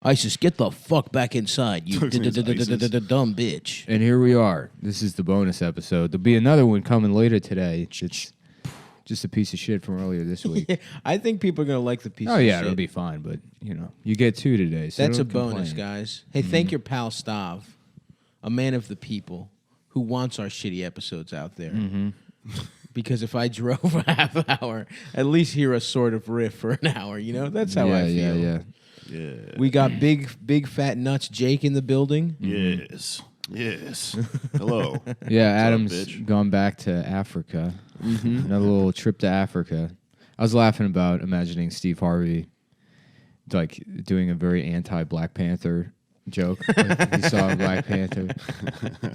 ISIS, get the fuck back inside, you dumb bitch. And here we are. This is the bonus episode. There'll be another one coming later today. It's just a piece of shit from earlier this week. I think people are going to like the piece of shit. Oh, yeah, it'll be fine. But, you get 2 today. So that's a don't bonus, complain. guys. Hey, thank your pal Stav, a man of the people who wants our shitty episodes out there. Because if I drove a half hour, at least hear a sort of riff for an hour, That's how I feel. Yeah. We got big fat nuts Jake in the building. Yes. Hello. Yeah, Adam's Adam's gone back to Africa. Another little trip to Africa. I was laughing about imagining Steve Harvey like doing a very anti-Black Panther joke. Like, he saw Black Panther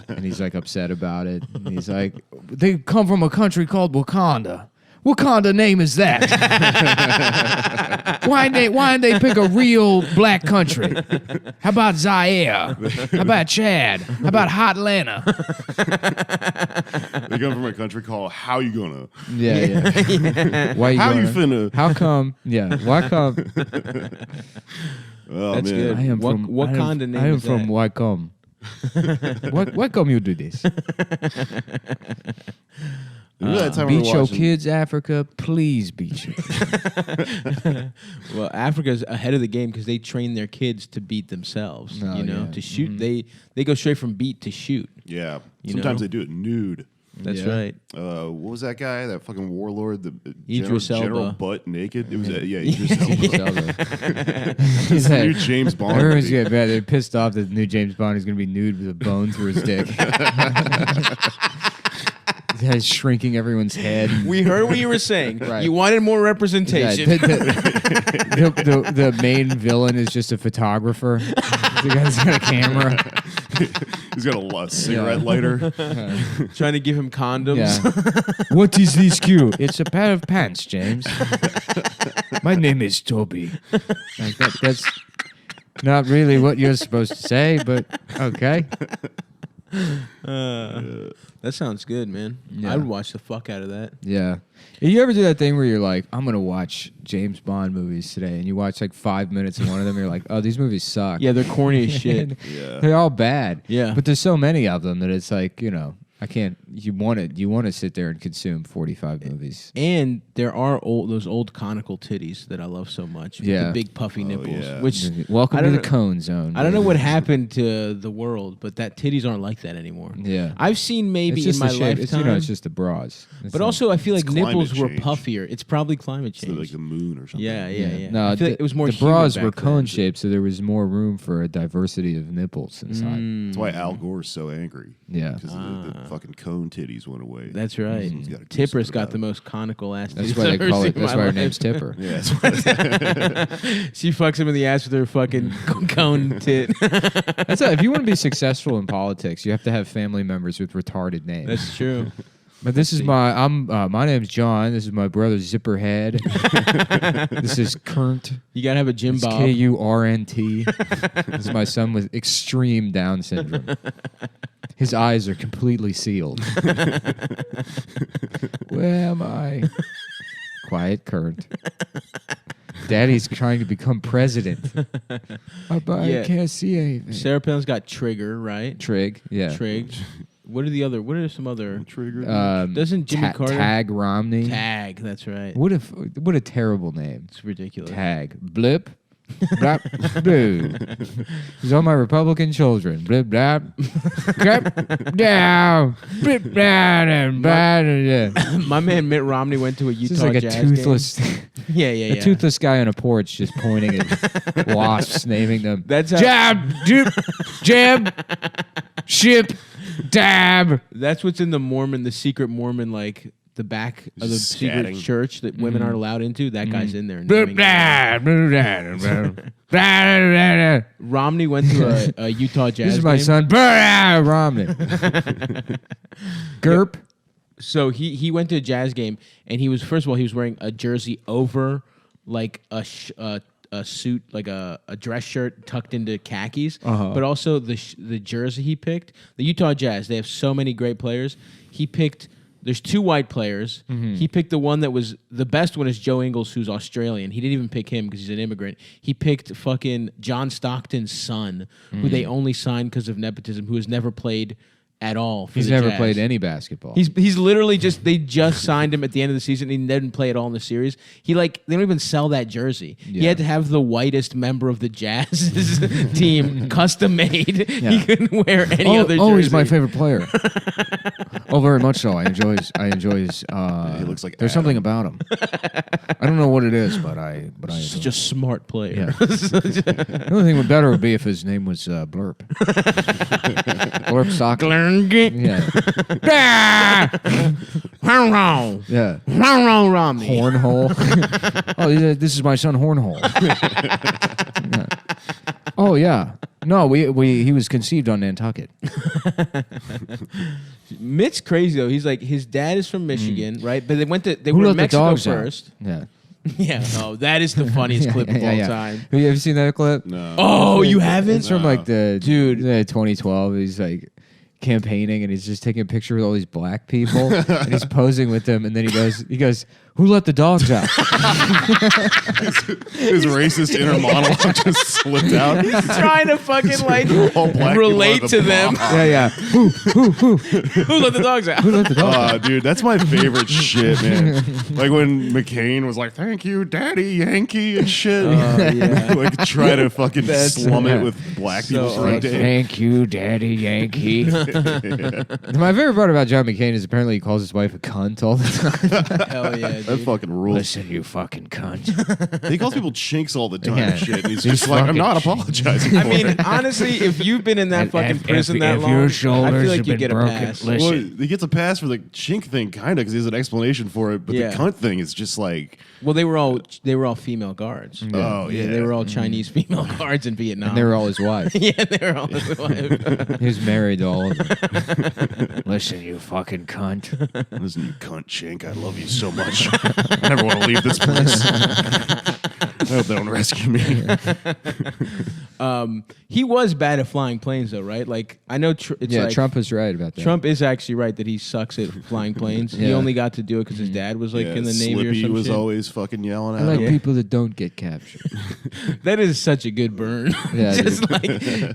and he's like upset about it. And he's like, they come from a country called Wakanda. What kind of name is that? Why didn't they pick a real black country? How about Zaire? How about Chad? How about Hotlanta? They come from a country called How You Gonna? Yeah. Why How you gonna? finna? How come? Yeah. Why come? Oh, That's man. good. I am What from kind of name I am is from that? Why come? Why come you do this? Remember that time we Beat were your watching- kids, Africa. Please beat you. Well, Africa's ahead of the game because they train their kids to beat themselves. Oh, yeah. To shoot. They go straight from beat to shoot. Yeah. You Sometimes know? they do it nude. That's Yeah. right. What was that guy? That fucking warlord? The Idris General Elba. Butt Naked? It was Idris Elba. He's The like, new James Bond. everyone's movie. getting mad. They're pissed off that the new James Bond is going to be nude with a bone through his dick. He's shrinking everyone's head. We heard what you were saying. Right. You wanted more Yeah, representation. the main villain is just a photographer. The guy's got a camera. He's got a cigarette lighter. Trying to give him condoms. Yeah. What is this cue? It's a pair of pants, James. My name is Toby. Like that's not really what you're supposed to say, but okay. That sounds good, man. Yeah. I would watch the fuck out of that. Yeah. You ever do that thing where you're like, I'm going to watch James Bond movies today, and you watch like 5 minutes of one of them, and you're like, oh, these movies suck. Yeah, they're corny as shit. Yeah. They're all bad. Yeah. But there's so many of them that it's like, I can't, you want to sit there and consume 45 movies. And there are those old conical titties that I love so much. With Yeah. the big puffy nipples. yeah. Which Welcome I to don't the know- cone zone. I don't know what happened to the world, but that titties aren't like that anymore. Yeah. I've seen maybe It's just in my the shape. lifetime. It's just the bras. It's but not- also, I feel like It's nipples climate were change. puffier. It's probably climate So change. like the moon or something. Yeah. No, I feel like it was more the humid bras back were then. cone shaped, so there was more room for a diversity of nipples inside. That's why Al Gore's so angry. Yeah. Because the fucking cone titties went away. That's right. He's gotta do Tipper's something got about the it. most conical ass. That's titties why they I've ever call seen it. in That's my why her life. name's Tipper. Yeah, that's what She fucks him in the ass with her fucking cone tit. That's if you want to be successful in politics, you have to have family members with retarded names. That's true. But this is my name's John. This is my brother Zipperhead. This is Kurnt. You gotta have a Jim It's Bob. Kurnt. This is my son with extreme Down syndrome. His eyes are completely sealed. Where am I? Quiet, Kurnt. Daddy's trying to become president. But Yeah. I can't see anything. Sarah Palin's got Trigger, right? Trig, yeah. Trig. What are some other? trigger. Doesn't Jimmy Carter Tag Romney? Tag? That's right. What a terrible name. It's ridiculous. Tag. Blip. Blap. Blue. These are my Republican children. Blip. Blap. Crap. Down. Blip. Down. And blah. My man Mitt Romney went to a This Utah is like a Jazz toothless, game. Yeah. a toothless guy on a porch just pointing at wasps, naming them. That's how- jab, dip, jab, ship, dab. That's what's in the secret Mormon, like the back of the Just secret scatting. church that women aren't allowed into. That guy's in there. Blip, blah, blah, blah, blah, blah, blah. Romney went to a Utah Jazz This is my game. son, Romney. Gerp. So he went to a Jazz game, and he was wearing a jersey over like a suit, like a dress shirt tucked into khakis. But also the jersey he picked, the Utah Jazz. They have so many great players. He picked There's 2 white players. Mm-hmm. He picked the one that was the best one is Joe Ingles, who's Australian. He didn't even pick him because he's an immigrant. He picked fucking John Stockton's son, who they only signed because of nepotism, who has never played at all. For He's the never Jazz. played any basketball. He's literally they just signed him at the end of the season. He didn't play at all in the series. They don't even sell that jersey. He Yeah. had to have the whitest member of the Jazz team custom made. Yeah. He couldn't wear any other jersey. Oh, he's my favorite player. Oh, very much so. I enjoy his. He looks like there's Adam. something about him. I don't know what it is, but I. Such a smart player. Yeah. The only thing better would be if his name was Blurp. Blurp Stockton. Yeah. Yeah. Romney. Hornhole. Oh, this is my son, Hornhole. Yeah. Oh yeah. No, he was conceived on Nantucket. Mitt's crazy though. He's like his dad is from Michigan, right? But they were Who in let the Mexico dogs out? first. Yeah. Yeah. Oh, that is the funniest clip of all time. Have you ever seen that clip? No. Oh, you haven't? It's from like the Dude. 2012. He's like campaigning and he's just taking a picture with all these black people and he's posing with them and then he goes, who let the dogs out? His racist inner monologue just slipped out. He's trying to fucking like All black relate people to are the them. bomb. Yeah. Who Who let the dogs out? let the dogs out? Dude, that's my favorite shit, man. Like when McCain was like, "Thank you, Daddy Yankee" and shit. Yeah. Like try to fucking That's- slum yeah. it with black So people for a awesome. day. Thank you, Daddy Yankee. My favorite part about John McCain is apparently he calls his wife a cunt all the time. Hell yeah, That dude. fucking rules. Listen, you fucking cunt. He calls people chinks all the time Yeah. and shit. And he's These just like, I'm fucking not chinks. apologizing I for mean, it. honestly, if you've been in that fucking prison that long, your I shoulders feel like have you been get a broken, pass. listen. Well, he gets a pass for the chink thing, kind of, because he has an explanation for it. But Yeah. the cunt thing is just like, Well, they were all female guards. oh yeah, They were all Chinese female guards in Vietnam. And they were all his wives. yeah, they were all his wife. He was married to all of them. Listen, you fucking cunt. Listen, you cunt chink, I love you so much. I never want to leave this place. I hope they don't rescue me. He was bad at flying planes, though, right? Like I know it's Yeah, like, Trump was right about that. Trump is actually right that he sucks at flying planes. He Yeah. only got to do it because his dad was like Yeah, in the Navy or Slippy some was shit. always fucking yelling I at like him. people that don't get captured. That is such a good burn. Yeah, just like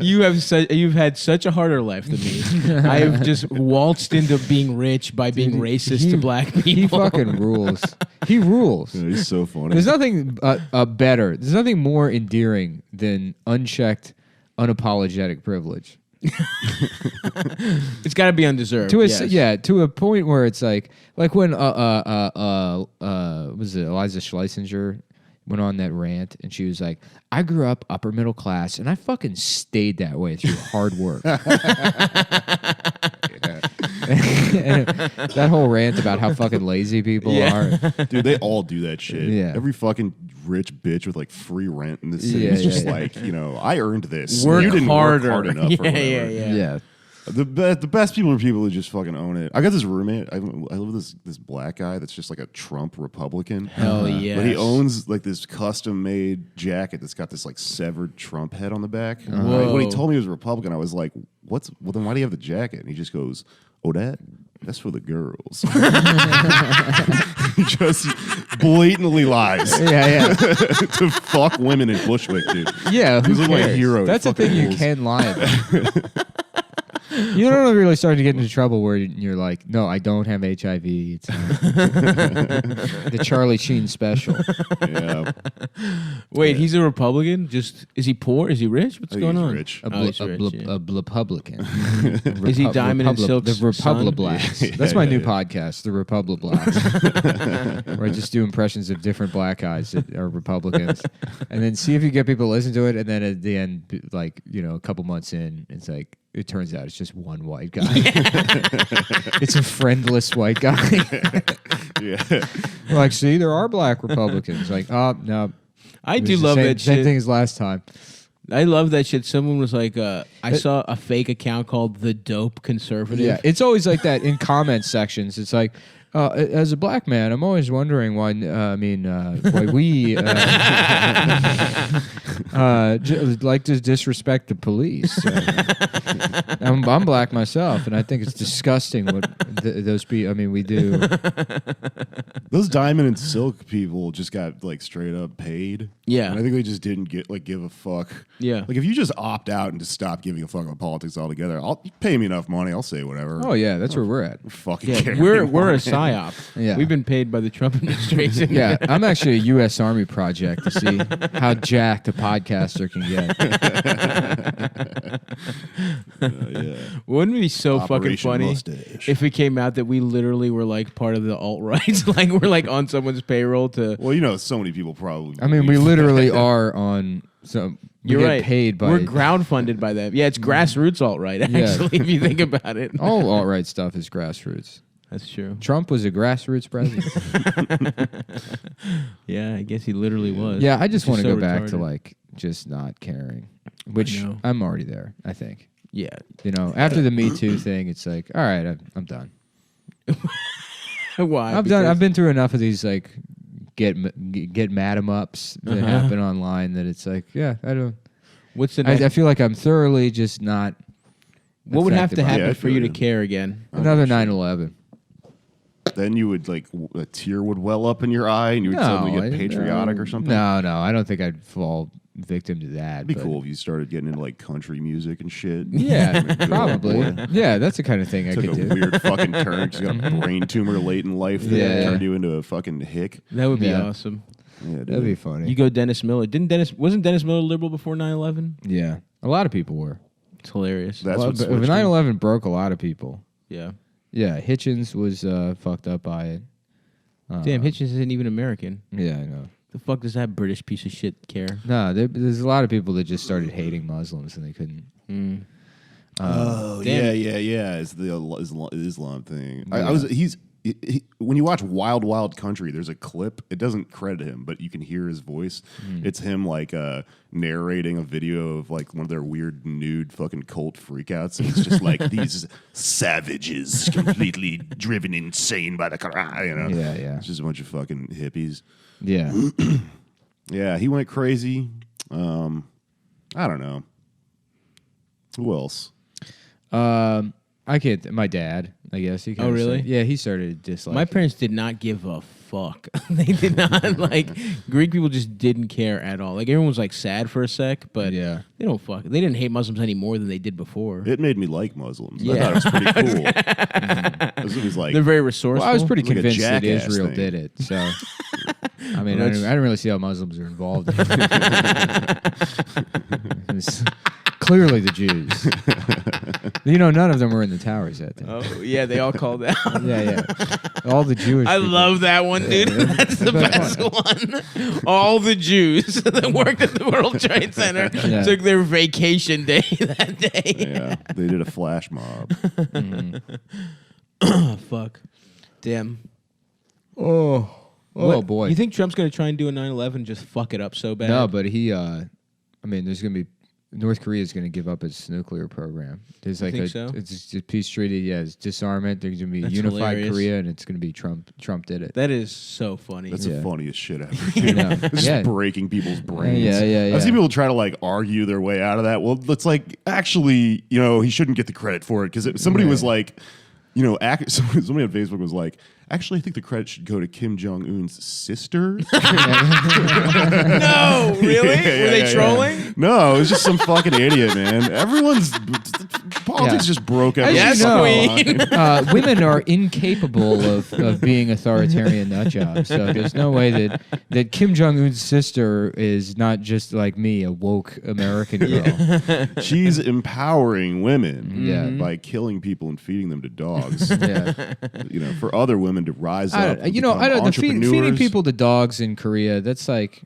you've had such a harder life than me. I have just waltzed into being rich by being Dude, racist to black people. He fucking rules. He rules. Yeah, he's so funny. There's nothing better. There's nothing more endearing than unchecked, unapologetic privilege. It's got to be undeserved. To a yes. to a point where it's like when was it Eliza Schlesinger went on that rant and she was like, I grew up upper middle class and I fucking stayed that way through hard work. And that whole rant about how fucking lazy people Yeah. are. Dude, they all do that shit. Yeah. Every fucking rich bitch with like free rent in the city Yeah, is just yeah. like, I earned this. Work you didn't harder. work hard enough or whatever. Yeah. The best people are people who just fucking own it. I got this roommate. I live with this black guy that's just like a Trump Republican. Hell yeah. But he owns like this custom made jacket that's got this like severed Trump head on the back. Whoa. When he told me he was a Republican, I was like, well then why do you have the jacket? And he just goes, oh, that's for the girls. He just blatantly lies Yeah. to fuck women in Bushwick, dude. Yeah, who These are my cares? heroes, That's the fucking thing you fools. can lie about. You don't really start to get into trouble where you're like, no, I don't have HIV. It's the Charlie Sheen special. Yeah. Wait, he's a Republican? Is he poor? Is he rich? What's I think going he's on? rich. A, Oh, he's rich, yeah. Republican. Is he Diamond and Silk's The Republic son? Blacks. Yeah, That's my yeah, new yeah. podcast, The Republic Blacks, where I just do impressions of different black guys that are Republicans, and then see if you get people to listen to it, and then at the end, like a couple months in, it's like it turns out it's just one white guy. It's a friendless white guy. Yeah. We're like, see, there are black Republicans. Like, oh no, I It do was the love same, that same shit. thing as last time. I love that shit. Someone was like, I saw a fake account called The Dope Conservative. Yeah, it's always like that in comment sections. It's like, As a black man, I'm always wondering why. Why we like to disrespect the police. I'm black myself, and I think it's disgusting what those people. I mean, we do. Those Diamond and Silk people just got like straight up paid. Yeah. And I think they just didn't give a fuck. Yeah. Like if you just opt out and just stop giving a fuck about politics altogether, you pay me enough money, I'll say whatever. Oh yeah, that's where we're at. Fucking Yeah, care we're anymore, a man. psyop. Yeah. We've been paid by the Trump administration. Yeah, I'm actually a U.S. Army project to see how jacked a podcaster can get. Yeah. Wouldn't it be so fucking Operation funny Mustache. if it came out that we literally were like part of the alt-right? Like we're like on someone's payroll to... Well, you know, so many people probably. I mean, we literally are on some. We You're get right. paid by We're ground-funded by them. Yeah, it's grassroots alt-right, actually, if you think about it. all alt-right stuff is grassroots. That's true. Trump was a grassroots president. Yeah, I guess he literally was. Yeah, I just Which want to is go so back to retarded. like just not caring, which know. I'm already there. I think. Yeah. You know, after the Me Too thing, it's like, all right, I'm done. Why? I'm done. I've been through enough of these like get mad 'em ups that happen online that it's like, yeah, I don't. What's the next? I feel like I'm thoroughly just not. What would have to affected by it. happen Yeah, I for you to feel you. care again? Another 9/11. Then you would like a tear would well up in your eye, and you would suddenly get patriotic or something. No, I don't think I'd fall victim to that. It'd be but- cool if you started getting into like country music and shit. Yeah, Good probably. old boy. Yeah, that's the kind of thing I Took could a do. weird fucking turn. 'Cause you got a brain tumor late in life that Yeah. turned you into a fucking hick. That would be Yeah. awesome. Yeah, dude. That'd be funny. You go Dennis Miller. Wasn't Dennis Miller liberal before 9/11? Yeah, a lot of people were. It's hilarious. That's Well, what but switched him. 9/11 broke a lot of people. Yeah. Yeah, Hitchens was fucked up by it. Damn, Hitchens isn't even American. Yeah, I know. The fuck does that British piece of shit care? No, there's a lot of people that just started hating Muslims and they couldn't. Oh Damn. yeah. It's the Islam thing. When you watch Wild Wild Country, there's a clip. It doesn't credit him, but you can hear his voice. It's him like narrating a video of like one of their weird nude fucking cult freakouts. And it's just like these savages completely driven insane by the Quran. You know? Yeah. It's just a bunch of fucking hippies. Yeah. Yeah, he went crazy. I don't know. Who else? I can't. My dad, I guess. He kinda Oh, really? started- yeah, he started disliking. My parents did not give a fuck. They did not like Greek people just didn't care at all. Like everyone was like sad for a sec, but Yeah. they don't fuck. They didn't hate Muslims any more than they did before. It made me like Muslims. Yeah. I thought it was pretty cool. It was like They're very resourcul. Well, I was pretty Like a convinced that jackass Israel thing. did it. So, I mean, Well, I didn't really see how Muslims are involved. It's clearly the Jews. You know, none of them were in the towers that day. Oh yeah, they all called out. Yeah. All the Jewish. I people. love that one, dude. That's the best one. All the Jews that worked at the World Trade Center Yeah. took their vacation day that day. yeah, they did a flash mob. Oh, fuck. Damn. Oh What- boy. You think Trump's going to try and do a 9/11 just fuck it up so bad? No, but he. I mean, there's gonna be. North Korea is going to give up its nuclear program. There's like think so? it's a peace treaty. Yeah, it's disarmament. There's going to be That's unified hilarious. Korea, and it's going to be Trump. Trump did it. That is so funny. That's Yeah. the funniest shit ever. I know. It's Yeah. just breaking people's brains. Yeah. I've seen people try to like argue their way out of that. Well, it's like actually, you know, he shouldn't get the credit for it because somebody was like, you know, somebody on Facebook was like, actually, I think the credit should go to Kim Jong Un's sister. No, really? Were they trolling? No, it was just some fucking idiot, man. Everyone's politics just broke out. Yes, queen. Women are incapable of being authoritarian nut jobs. So there's no way that Kim Jong Un's sister is not just like me, a woke American girl. She's empowering women Yeah. by killing people and feeding them to dogs. Yeah. You know, for other women to rise up. And You know, become feeding entrepreneurs. people to dogs in Korea. That's like,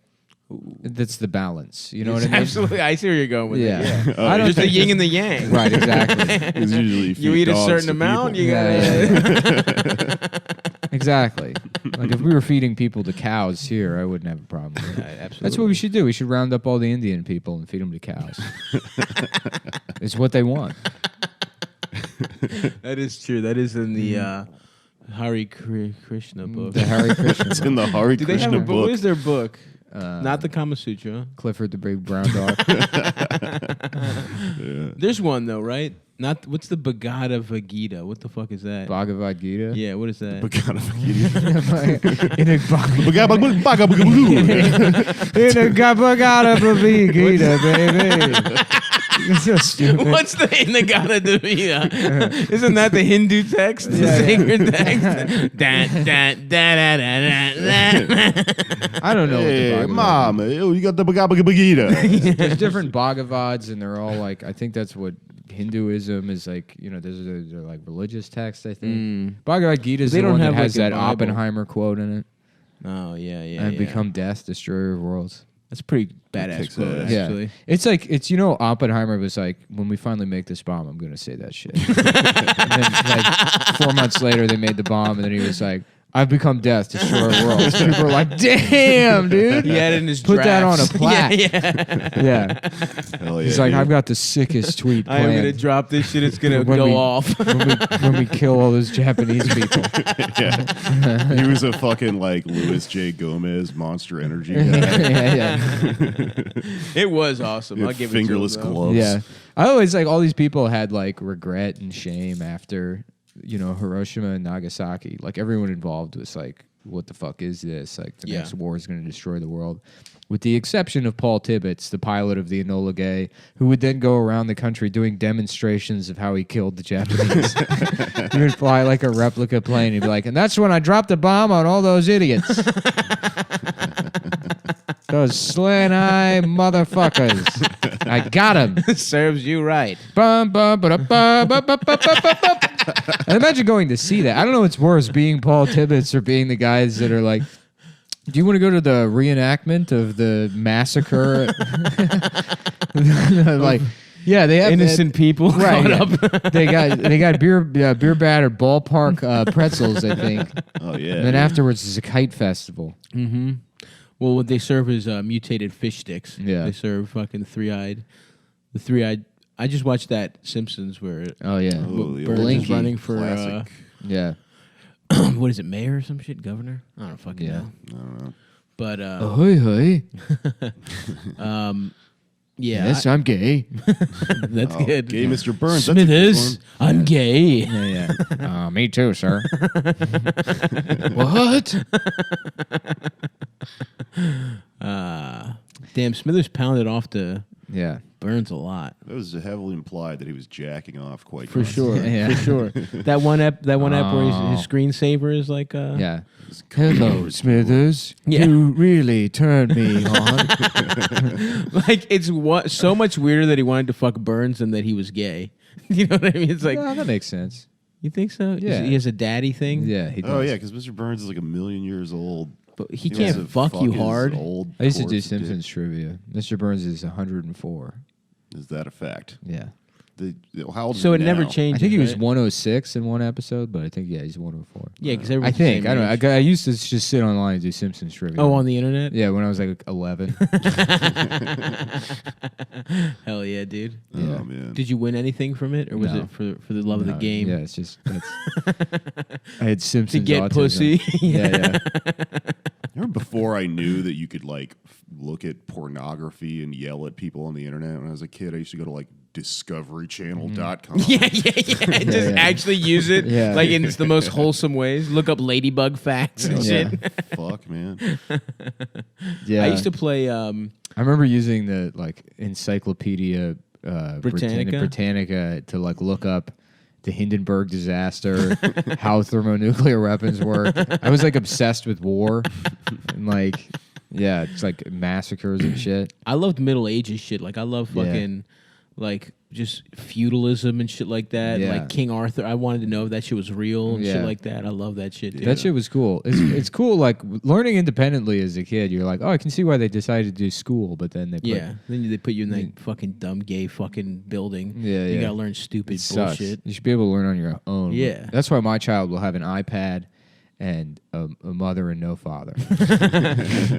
that's the balance. You know what I mean? Absolutely. I see where you're going with it. Yeah. Yeah. I don't Just the think- yin and the yang. Right. Exactly. Because usually You feed eat a dogs certain to amount, people. you gotta. Exactly. Like if we were feeding people to cows here, I wouldn't have a problem with it. Absolutely. That's what we should do. We should round up all the Indian people and feed them to cows. It's what they want. That is true. That is in the Hari Krishna book. The Hare Krishna. It's in the Hare Do they have Krishna a book? book. Where's their book? Not the Kama Sutra. Clifford the Big Brown Dog. There's one though, right? Not what's the Bhagavad Gita? What the fuck is that? Bhagavad Gita. Yeah, what is that? In a Bhagavad Gita, baby. It's so stupid. What's the Inagata Devita? Isn't that the Hindu text? The sacred text? I don't know. Hey, what the mom, you got the Bhagavad Gita. There's different Bhagavads, and they're all like, I think that's what Hinduism is like. You know, they're like religious texts. I think Bhagavad Gita is They the don't one that have, has like, a that Bible. Oppenheimer quote in it. Oh yeah, yeah. And yeah. become death, destroyer of worlds. That's pretty badass kicks quote, ass. actually. Yeah, it's like you know, Oppenheimer was like, when we finally make this bomb, I'm gonna say that shit. And then, like 4 months later, they made the bomb, and then he was like, I've become death, destroyer of worlds. People were like, damn, dude. He had it in his Put that on a drafts. plaque. Yeah. Hell yeah, He's like, dude. I've got the sickest tweet I am gonna planned drop this shit. It's gonna When go we- off. when we kill all those Japanese people. Yeah. He was a fucking like Louis J. Gomez Monster Energy guy. yeah. It was awesome. He I'll had give fingerless it to him, though. gloves. Yeah. I always like all these people had like regret and shame after, you know, Hiroshima and Nagasaki. Like everyone involved was like, what the fuck is this? Like the next war is going to destroy the world. With the exception of Paul Tibbets, the pilot of the Enola Gay, who would then go around the country doing demonstrations of how he killed the Japanese. He would fly like a replica plane. He'd be like, and that's when I dropped a bomb on all those idiots. Those slant-eye motherfuckers. I got him. Serves you right. Bum, bum, ba-da-ba, ba-ba-ba-ba-ba-ba. And imagine going to see that. I don't know what's worse, being Paul Tibbets or being the guys that are like, do you want to go to the reenactment of the massacre? Like, yeah, they have Innocent people Right. caught up. they got beer battered ballpark pretzels, I think. Oh yeah. And then afterwards is a kite festival. Well, what they serve is mutated fish sticks. Yeah. They serve fucking the three-eyed. I just watched that Simpsons where Oh yeah, Oh, the Burns old is Blinky. running for classic. yeah. what is it, mayor or some shit, governor? I don't fucking Yeah. know. I don't know. But Ahoy, hoy. yeah, Yes, I'm gay. that's Oh, good. gay Mr. Burns. That's a good Smithers, one. I'm gay. Yeah, yeah. Me too, sir. What? Damn, Smithers pounded off to Yeah. Burns a lot. That was heavily implied that he was jacking off quite For sure, Yeah. for sure. That one app where Oh. his screensaver is like, Yeah. Hello, Smithers. Yeah. You really turned me on. like it's so much weirder that he wanted to fuck Burns than that he was gay. You know what I mean? It's like, No, that makes sense. you think so? Yeah. He has a daddy thing. Yeah, he does. Oh yeah, because Mr. Burns is like 1,000,000 years old. But he must can't have fuck you his hard. Old I used to do corpse Simpsons trivia. Mr. Burns is 104. dick. Is that a fact? Yeah. How old is So he it never now? changes. I think he was right? 106 in one episode, but I think, yeah, he's 104. Yeah, because I think. I don't know. I used to just sit online and do Simpsons trivia. Oh, on the internet? Yeah, when I was like 11. Hell yeah, dude. Oh Yeah. man. Did you win anything from it, or was No. it for the love of the No, game? Yeah, it's just. I had Simpsons To get autism. pussy. Yeah, Remember before I knew that you could like look at pornography and yell at people on the internet? When I was a kid, I used to go to like discoverychannel.com. Yeah. Just yeah. actually use it Yeah. like in the most wholesome ways. Look up ladybug facts and Yeah. shit. Fuck, man. yeah. I used to play. I remember using the like Encyclopedia Britannica? Britannica to like look up the Hindenburg disaster, how thermonuclear weapons work. I was like obsessed with war and like, yeah, it's like massacres and shit. I loved Middle Ages shit. Like I love fucking like just feudalism and shit like that. Yeah. Like King Arthur. I wanted to know if that shit was real and shit Yeah. like that. I love that shit. Dude. That shit was cool. It's cool, like learning independently as a kid. You're like, oh, I can see why they decided to do school, but then they put, Yeah. Then they put you in that fucking dumb gay fucking building. Yeah, You yeah. gotta learn stupid it sucks. bullshit. You should be able to learn on your own. Yeah. That's why my child will have an iPad and a mother and no father.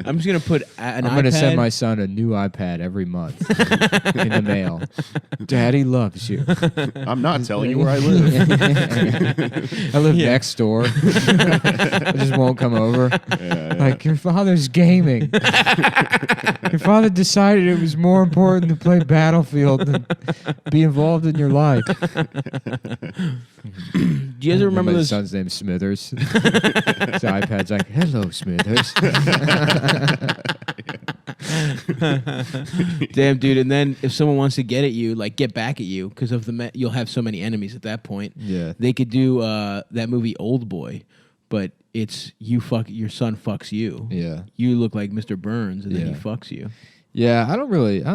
I'm just gonna put an I'm going to iPad. send my son a new iPad every month in the mail. Daddy loves you. I'm not telling you where I live. I live next door. I just won't come over. Like, your father's gaming. Your father decided it was more important to play Battlefield than be involved in your life. Do you guys remember My this? son's name's Smithers. His iPad's like, hello, Smithers. Damn, dude. And then if someone wants to get at you, like get back at you, because of you'll have so many enemies at that point. Yeah. They could do that movie Old Boy, but it's your son fucks you. Yeah. You look like Mr. Burns, and then he Yeah. fucks you. Yeah, I don't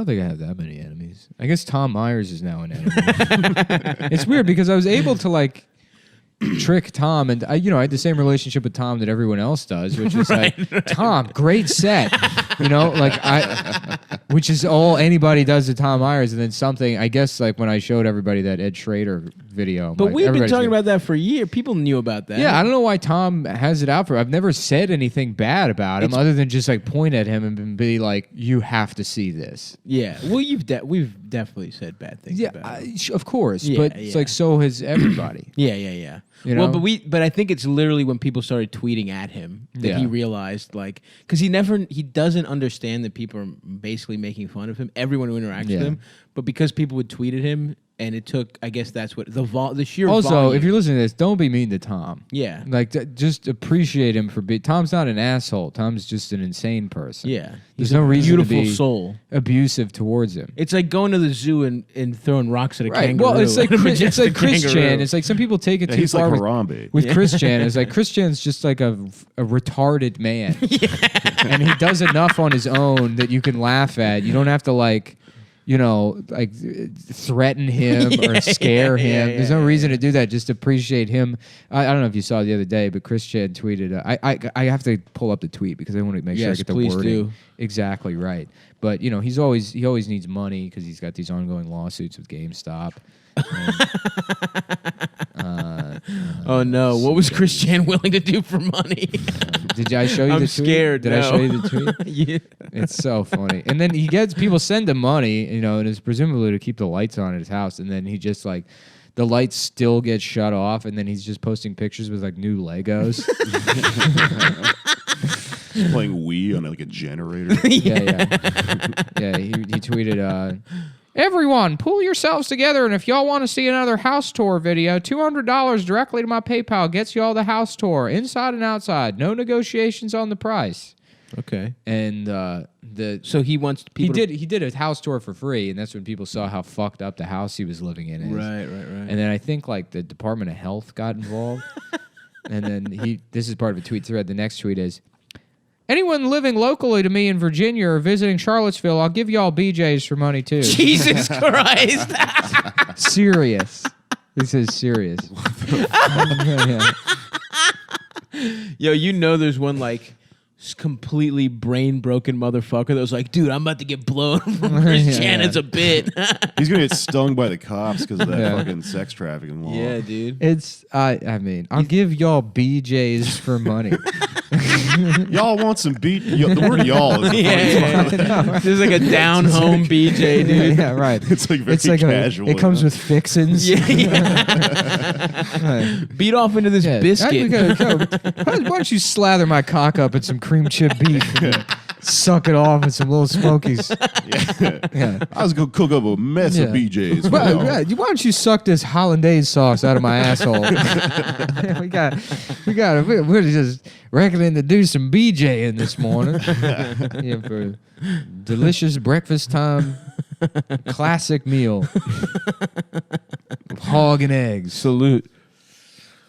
think I have that many enemies. I guess Tom Myers is now an enemy. It's weird because I was able to like trick Tom, and I had the same relationship with Tom that everyone else does, which is Tom, great set, which is all anybody does to Tom Myers, and then something, I guess, like when I showed everybody that Ed Schrader video. But we've been talking about that for a year. People knew about that. Yeah, I don't know why Tom has it out for. I've never said anything bad about him, other than just like point at him and be like, "You have to see this." Yeah, well, we've definitely said bad things. Yeah, about him. of course, Yeah, but it's like so has everybody. Yeah. You Well, know? but I think it's literally when people started tweeting at him that he realized, like, because he doesn't understand that people are basically making fun of him. Everyone who interacts with him, but because people would tweet at him, and it took, I guess that's what the sheer. Also, volume. if you're listening to this, don't be mean to Tom. Yeah. Like, just appreciate him for being. Tom's not an asshole. Tom's just an insane person. Yeah, There's no reason to beautiful be soul. abusive towards him. It's like going to the zoo and throwing rocks at a kangaroo. Well, it's like a Chris majestic Chan. kangaroo. It's like some people take it too He's far like with, Harambe. with Chris Chan. It's like Chris Chan's just like a retarded man, and he does enough on his own that you can laugh at. You don't have to like threaten him or scare him. There's no reason to do that. Just appreciate him. I don't know if you saw the other day, but Chris Chan tweeted. I have to pull up the tweet because I want to make sure I get the please wording do. exactly right. But he always needs money because he's got these ongoing lawsuits with GameStop. Oh no! What was Chris Chan willing to do for money? Did I show you I'm the tweet? scared. Did no. I show you the tweet? Yeah. It's so funny. And then he gets people send him money, and it's presumably to keep the lights on at his house. And then he just like the lights still get shut off, and then he's just posting pictures with like new Legos. He's playing Wii on like a generator. Yeah. He tweeted. Everyone, pull yourselves together, and if y'all want to see another house tour video, $200 directly to my PayPal gets y'all the house tour, inside and outside. No negotiations on the price. Okay. And So he wants people. he did a house tour for free, and that's when people saw how fucked up the house he was living in is. Right. And then I think like the Department of Health got involved, and then this is part of a tweet thread. The next tweet is, anyone living locally to me in Virginia or visiting Charlottesville, I'll give y'all BJs for money too. Jesus Christ! Serious. This is serious. Yeah. Yo, there's one like completely brain broken motherfucker that was like, dude, I'm about to get blown from Chris Chan. It's a bit. He's gonna get stung by the cops because of that fucking sex trafficking law. Yeah, dude. It's I mean, I'll give y'all BJs for money. Y'all want some beat? The word y'all is the funniest part. There's like a down home BJ, dude. Yeah, right. It's like very casual. It comes with fixins. Yeah. Beat off into this biscuit. Why don't you slather my cock up in some cream chip beef and suck it off in some little smokies? Yeah. I was gonna cook up a mess of BJs. Why don't you suck this hollandaise sauce out of my asshole? We're just reckoning to do some BJ in this morning. For delicious breakfast time, classic meal, hog and eggs. Salute.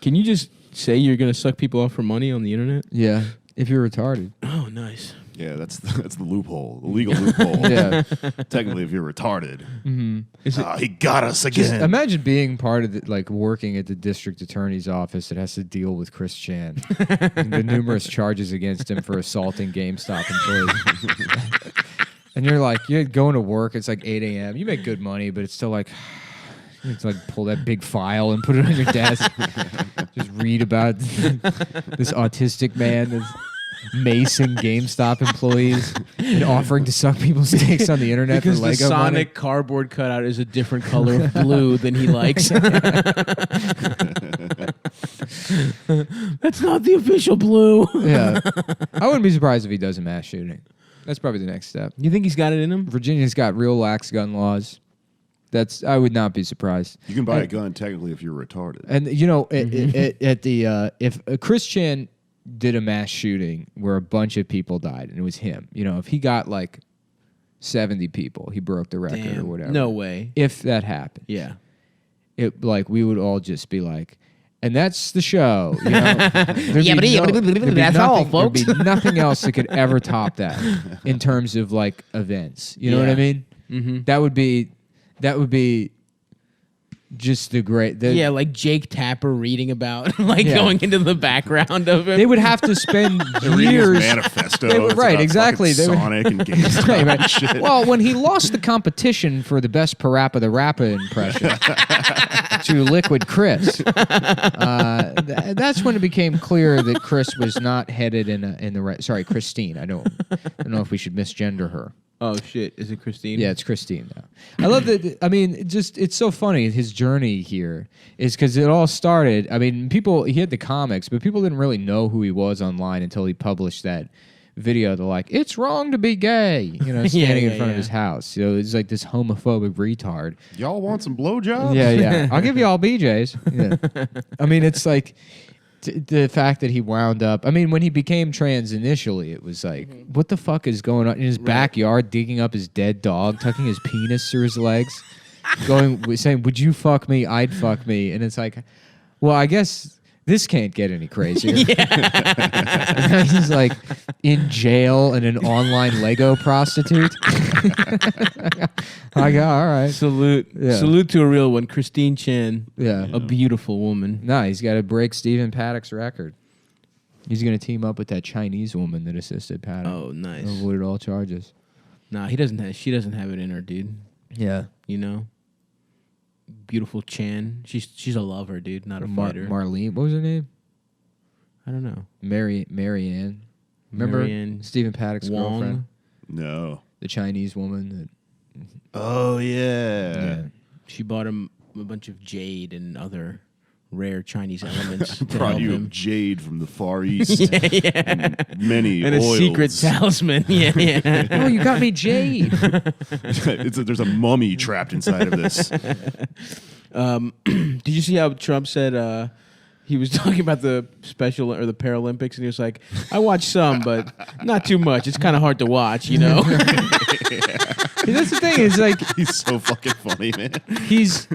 Can you just say you're gonna suck people off for money on the internet? Yeah, if you're retarded. Oh, nice. Yeah, that's the loophole, the legal loophole. Yeah. Technically, if you're retarded, Is it? he got us Just again. imagine being part of working at the district attorney's office that has to deal with Chris Chan and the numerous charges against him for assaulting GameStop employees. And you're going to work. It's like 8 a.m. You make good money, but it's still like you have to pull that big file and put it on your desk. Just read about this autistic man. macing GameStop employees and offering to suck people's dicks on the internet Because for the Lego Sonic money. cardboard cutout is a different color of blue than he likes. That's not the official blue. Yeah, I wouldn't be surprised if he does a mass shooting. That's probably the next step. You think he's got it in him? Virginia's got real lax gun laws. I would not be surprised. You can buy a gun technically if you're retarded. And you know, if Chris Chan did a mass shooting where a bunch of people died and it was him, you know, if he got like 70 people, he broke the record or Damn. whatever. No way. If that happened, Yeah. it like we would all just be like, and that's the show. You know? There'd be that's all, folks. There'd be nothing else that could ever top that in terms of like events. You know what I mean? Mm-hmm. That would be just the great. Yeah, like Jake Tapper reading about, like Yeah. going into the background of him. They would have to spend Reading his years. manifesto. They would- It's right, about exactly. fucking They would- Sonic and GameStop Right, right. and shit. Well, when he lost the competition for the best Parappa the Rapper impression to Liquid Chris, that's when it became clear that Chris was not headed in the right. Sorry, Christine. I don't know if we should misgender her. Oh shit! Is it Christine? Yeah, it's Christine now. I love that. I mean, it's so funny. His journey here is because it all started. I mean, he had the comics, but people didn't really know who he was online until he published that video. They're like, "It's wrong to be gay," you know, standing in front of his house. You know, it's like this homophobic retard. Y'all want some blowjobs? Yeah. I'll give you all BJ's. Yeah. I mean, it's like the fact that he wound up. I mean, when he became trans initially, it was like, what the fuck is going on in his backyard, digging up his dead dog, tucking his penis through his legs, saying, "Would you fuck me? I'd fuck me." And it's like, well, I guess this can't get any crazier. He's like in jail and an online Lego prostitute. I go, all right. Salute to a real one, Christine Chan. Yeah. A beautiful woman. No, he's got to break Stephen Paddock's record. He's going to team up with that Chinese woman that assisted Paddock. Oh, nice. Avoided all charges. Nah, she doesn't have it in her, dude. Yeah. You know? Beautiful Chan. She's a lover, dude, not a fighter. Marlene, what was her name? I don't know. Marianne. Remember Marianne Stephen Paddock's Wong? girlfriend? No. The Chinese woman Oh, yeah. that. She bought him a bunch of jade and other rare Chinese elements to Brought help you him. jade from the Far East. Yeah. Many And a oils. secret talisman. Yeah. Oh, you got me jade. There's a mummy trapped inside of this. Did you see how Trump said he was talking about the special or the Paralympics, and he was like, "I watched some, but not too much. It's kind of hard to watch, you know." That's the thing. Is like He's so fucking funny, man. he's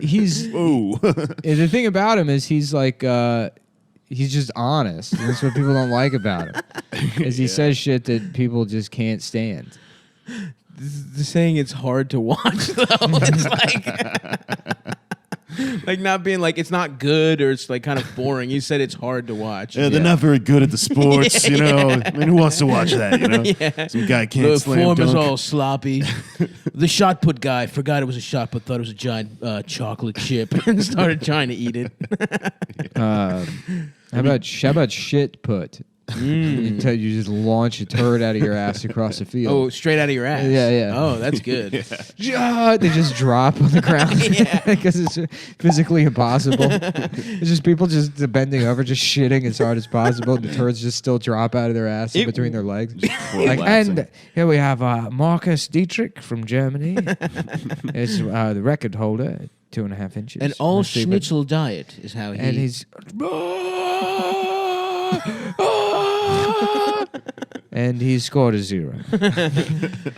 Whoa. the thing about him is he's like he's just honest. That's what people don't like about him. Is he says shit that people just can't stand. The saying it's hard to watch though. It's like not being like it's not good or it's like kind of boring. You said it's hard to watch. Yeah, they're not very good at the sports, you know. I mean, who wants to watch that, you know? Yeah. Some guy can't The slam form is dunk. all sloppy. The shot put guy forgot it was a shot put, thought it was a giant chocolate chip and started trying to eat it. How about shit put? You just launch a turd out of your ass across the field. Oh, straight out of your ass. Yeah. Oh, that's good. They just drop on the ground because it's physically impossible. It's just people just bending over, just shitting as hard as possible. The turds just still drop out of their ass in between their legs. And here we have Marcus Dietrich from Germany. It's the record holder, 2.5 inches. An all Let's see, but- schnitzel diet is how he. And he's. And he scored a 0.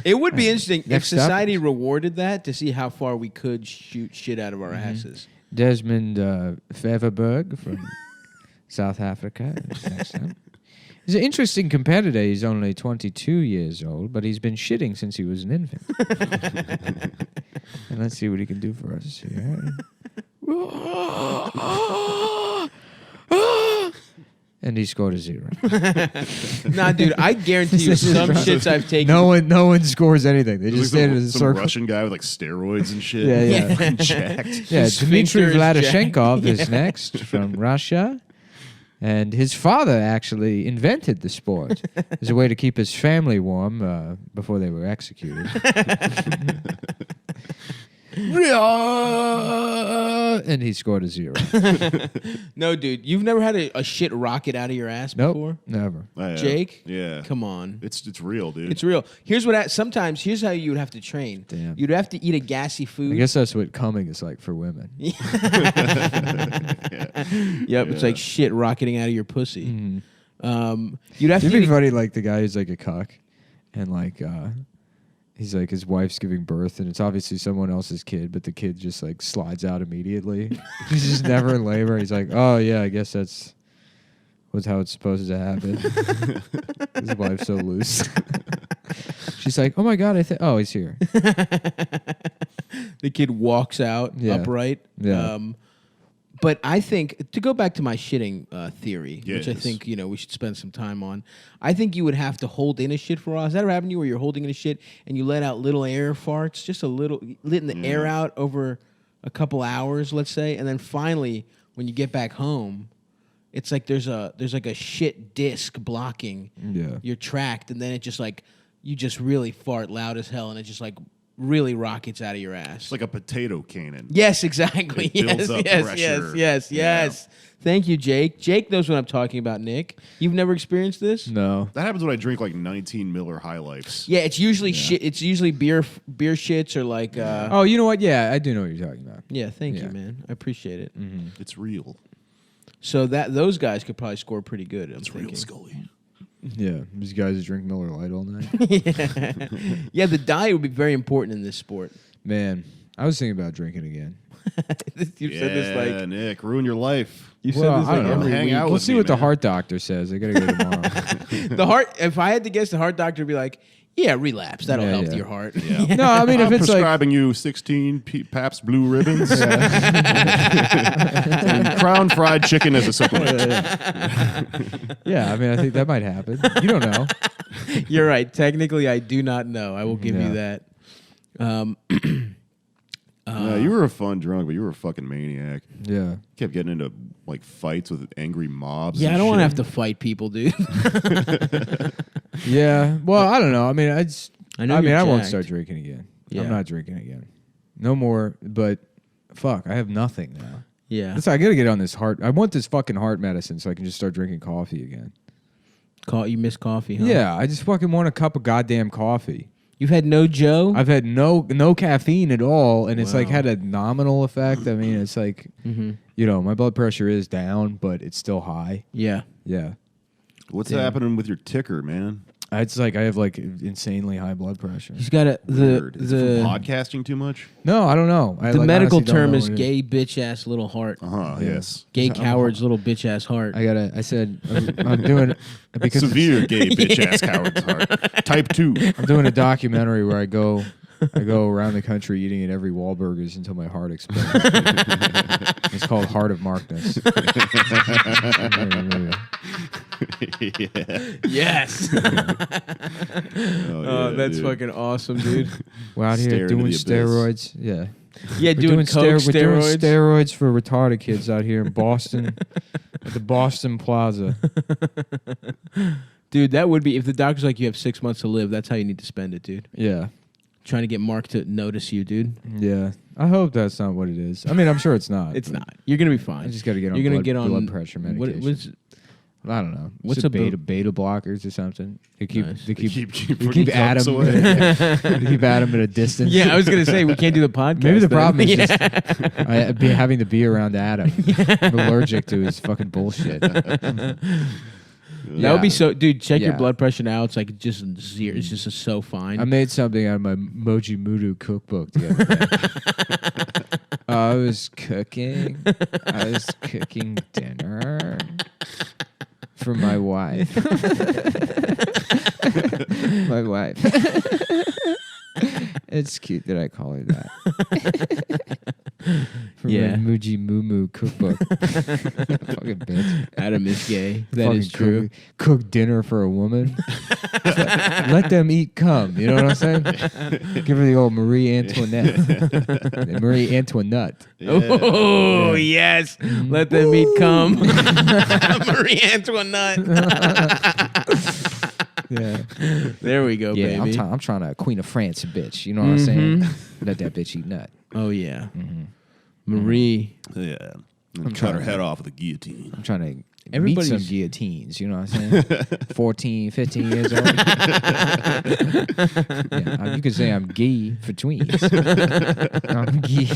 It would be interesting if Next up. society rewarded that to see how far we could shoot shit out of our asses. Desmond Feverberg from South Africa. Next up. He's an interesting competitor. He's only 22 years old, but he's been shitting since he was an infant. And let's see what he can do for us here. And he scored a 0. Nah, dude, I guarantee you some shits I've taken. No one scores anything. They just stand in a some circle. Russian guy with like steroids and shit. Yeah. Jacked. Yeah, His Dmitry sphincter is Vladishenkov jacked. is next from Russia. And his father actually invented the sport as a way to keep his family warm before they were executed. And he scored a 0. No, dude, you've never had a shit rocket out of your ass Nope, before? never. Jake? Yeah. Come on. It's real, dude. It's real. Here's how you would have to train. Damn. You'd have to eat a gassy food. I guess that's what coming is like for women. Yep, it's like shit rocketing out of your pussy. You'd have It'd to be eat funny, like the guy who's like a cuck, and like he's like his wife's giving birth, and it's obviously someone else's kid, but the kid just like slides out immediately. He's just never in labor. He's like, oh yeah, I guess was how it's supposed to happen. His wife's so loose. She's like, oh my god, oh, he's here. the kid walks out upright. Yeah. But I think, to go back to my shitting theory, which I Yes. think we should spend some time on, I think you would have to hold in a shit for a while. Has that ever happened to you where you're holding in a shit and you let out little air farts, just a little, letting the air out over a couple hours, let's say, and then finally, when you get back home, it's like there's like a shit disc blocking your tract, and then it just like, you just really fart loud as hell, and it just like really rockets out of your ass. It's like a potato cannon. Yes, exactly. It builds up pressure. Yes. Yeah. Thank you, Jake. Jake knows what I'm talking about, Nick. You've never experienced this? No. That happens when I drink like 19 Miller High Lifes. Yeah, it's usually shit. It's usually beer shits or like. Oh, you know what? Yeah, I do know what you're talking about. Yeah, thank you, Yeah. man. I appreciate it. It's real. So those guys could probably score pretty good. I'm It's thinking. real, Scully. Yeah, these guys who drink Miller Lite all night. Yeah, the diet would be very important in this sport. Man, I was thinking about drinking again. You've said this like Nick, ruin your life. you've Well, said I this don't like know. every Hang week. out We'll with see me, what the man. heart doctor says. I gotta go tomorrow. The heart. If I had to guess, the heart doctor would be like, "Yeah, relapse. That'll Yeah, help yeah. your heart." Yeah. No, I mean I'm if it's like prescribing you 16 Pabst Blue Ribbons and Crown Fried Chicken as a supplement. yeah, I mean I think that might happen. You don't know. You're right. Technically, I do not know. I will give you that. No, you were a fun drunk, but you were a fucking maniac. Yeah. Kept getting into like fights with angry mobs. Yeah, and I don't want to have shit. to fight people, dude. Yeah. Well, I don't know. I mean, I know you're I won't jacked. start drinking again. Yeah. I'm not drinking again. No more. But fuck, I have nothing now. Yeah. That's I gotta get on this heart. I want this fucking heart medicine so I can just start drinking coffee again. You miss coffee, huh? Yeah, I just fucking want a cup of goddamn coffee. You've had no Joe? I've had no caffeine at all, and it's like Wow. had a nominal effect. I mean, it's like my blood pressure is down, but it's still high. Yeah. Yeah. What's Damn. happening with your ticker, man? It's like I have like insanely high blood pressure. He's got Weird. Is it the from podcasting too much? No, I don't know. the medical honestly don't term know is what it gay bitch ass little heart. Yeah. Yes. Gay coward's little bitch ass heart. I said I'm doing because Severe gay bitch ass coward's heart. Type 2. I'm doing a documentary where I go around the country eating at every Wahlburgers until my heart explodes. It's called Heart of Markness. Yes. Oh, that's dude. fucking awesome, dude. We're out Stare here into doing the abyss. steroids. Yeah. Yeah, We're doing coke, we're doing steroids. steroids for retarded kids out here in Boston at the Boston Plaza. Dude, that would be, if the doctor's like, you have 6 months to live, that's how you need to spend it, dude. Yeah. Trying to get Mark to notice you, dude. Yeah. I hope that's not what it is. I mean, I'm sure it's not. It's but not. You're going to be fine. I just got to get on You're gonna blood, get on blood pressure medication. What's I don't know. What's Just a beta blockers or something? They keep Nice. they keep Keep they keep Adam they keep Adam at a distance. Yeah, I was gonna say we can't do the podcast. Maybe the then. problem is Yeah. just having to be around Adam. I'm allergic to his fucking bullshit. That would be so, dude. Check your Yeah. blood pressure now. It's like just zero. It's just so fine. I made something out of my Moji Mudu cookbook the other day. I was cooking dinner for my wife. My wife. It's cute that I call her that. from Yeah. the Muji Moo Moo cookbook. Fucking bitch. Adam is gay. That Fucking is true. Cook dinner for a woman. Let them eat cum. You know what I'm saying? Give her the old Marie Antoinette. Marie Antoinette. Oh, yes. Let them eat cum. Marie Antoinette. Yeah. There we go, Yeah, baby. I'm trying to Queen of France a bitch. You know what I'm saying? Let that bitch eat nut. Oh, yeah. Marie. Yeah. I'm Cut her trying- head off with a guillotine. I'm trying to Everybody's- meet some guillotines. You know what I'm saying? 14, 15 years old. Yeah, you could say I'm gay for tweens. I'm gay.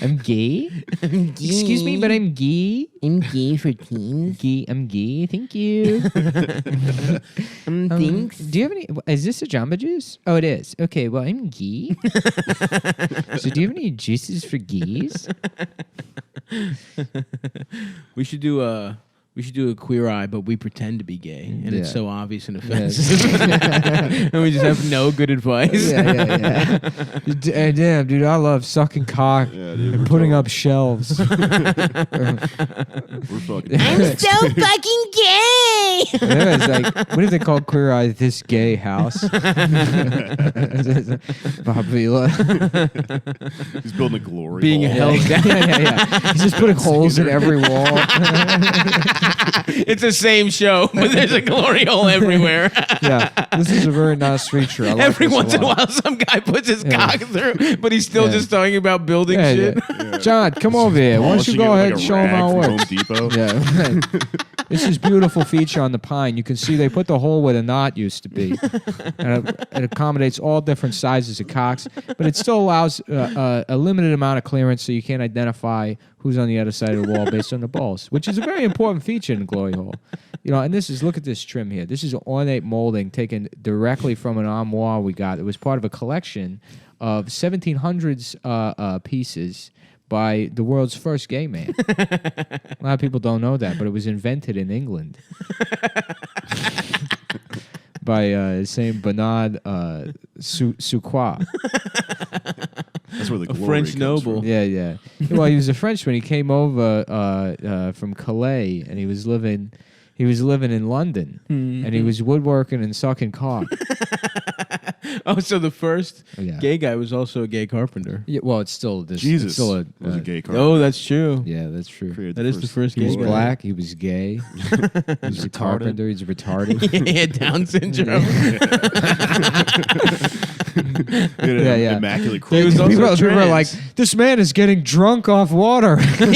I'm gay? Excuse me, but I'm gay. I'm gay for teens. Gay. I'm gay. Thank you. Thanks. Do you have any? Is this a Jamba Juice? Oh, it is. Okay, well, I'm gay. So, do you have any juices for gays? We should do a Queer Eye, but we pretend to be gay, and it's Yeah. so obvious and offensive, and we just have no good advice. Yeah. Damn, dude, I love sucking cock Yeah, dude, and we're putting total- up shelves. We're fucking. I'm so fucking gay. Yeah, it's like, what if they call Queer Eye this gay house? Bob Vila. He's building a glory. Being hole. held down. Yeah. He's just putting holes in every wall. It's the same show, but there's a glory hole everywhere. Yeah, this is a very nice feature. I like Every this once in a lot. while, some guy puts his Yeah. cock through, but he's still Yeah. just talking about building Yeah, shit. yeah. John, come over here. Why don't you Polishing go it ahead like and a show him rag our from work? Home Depot. Yeah, right. This is beautiful feature on the pine. You can see they put the hole where the knot used to be, and it accommodates all different sizes of cocks, but it still allows a limited amount of clearance, so you can't identify who's on the other side of the wall based on the balls, which is a very important feature in glory hole. You know, and look at this trim here. This is ornate molding taken directly from an armoire we got. It was part of a collection of 1700s pieces by the world's first gay man. A lot of people don't know that, but it was invented in England by Saint Bernard Sucroix. That's where the A glory French comes noble. from. Yeah. Well, he was a Frenchman. He came over from Calais, and he was living in London, and he was woodworking and sucking cock. Oh, so the first Yeah. gay guy was also a gay carpenter. Yeah, well, it's still this. Jesus it's still was a gay carpenter. Oh, that's true. Yeah, that's true. Created That is the first He gay was guy. black. He was gay. He was a retarded. carpenter. He's retarded. He had Down syndrome. Yeah. Immaculate He was crotch. also People are like, trans. this man is getting drunk off water. He's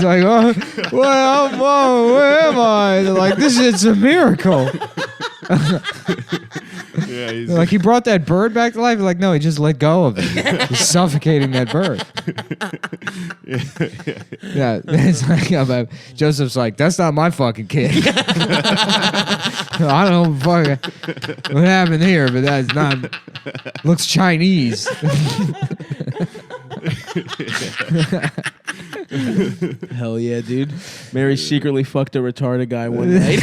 like, oh, well, whoa, where am I? They're like, it's a miracle. Yeah, he's They're like, he brought that bird back to life. They're like, no, he just let go of it. He's suffocating that bird. Yeah, it's like, Joseph's like, that's not my fucking kid. I don't know what happened here, but that's not. Looks Chinese. Hell yeah, dude. Mary secretly fucked a retarded guy one night.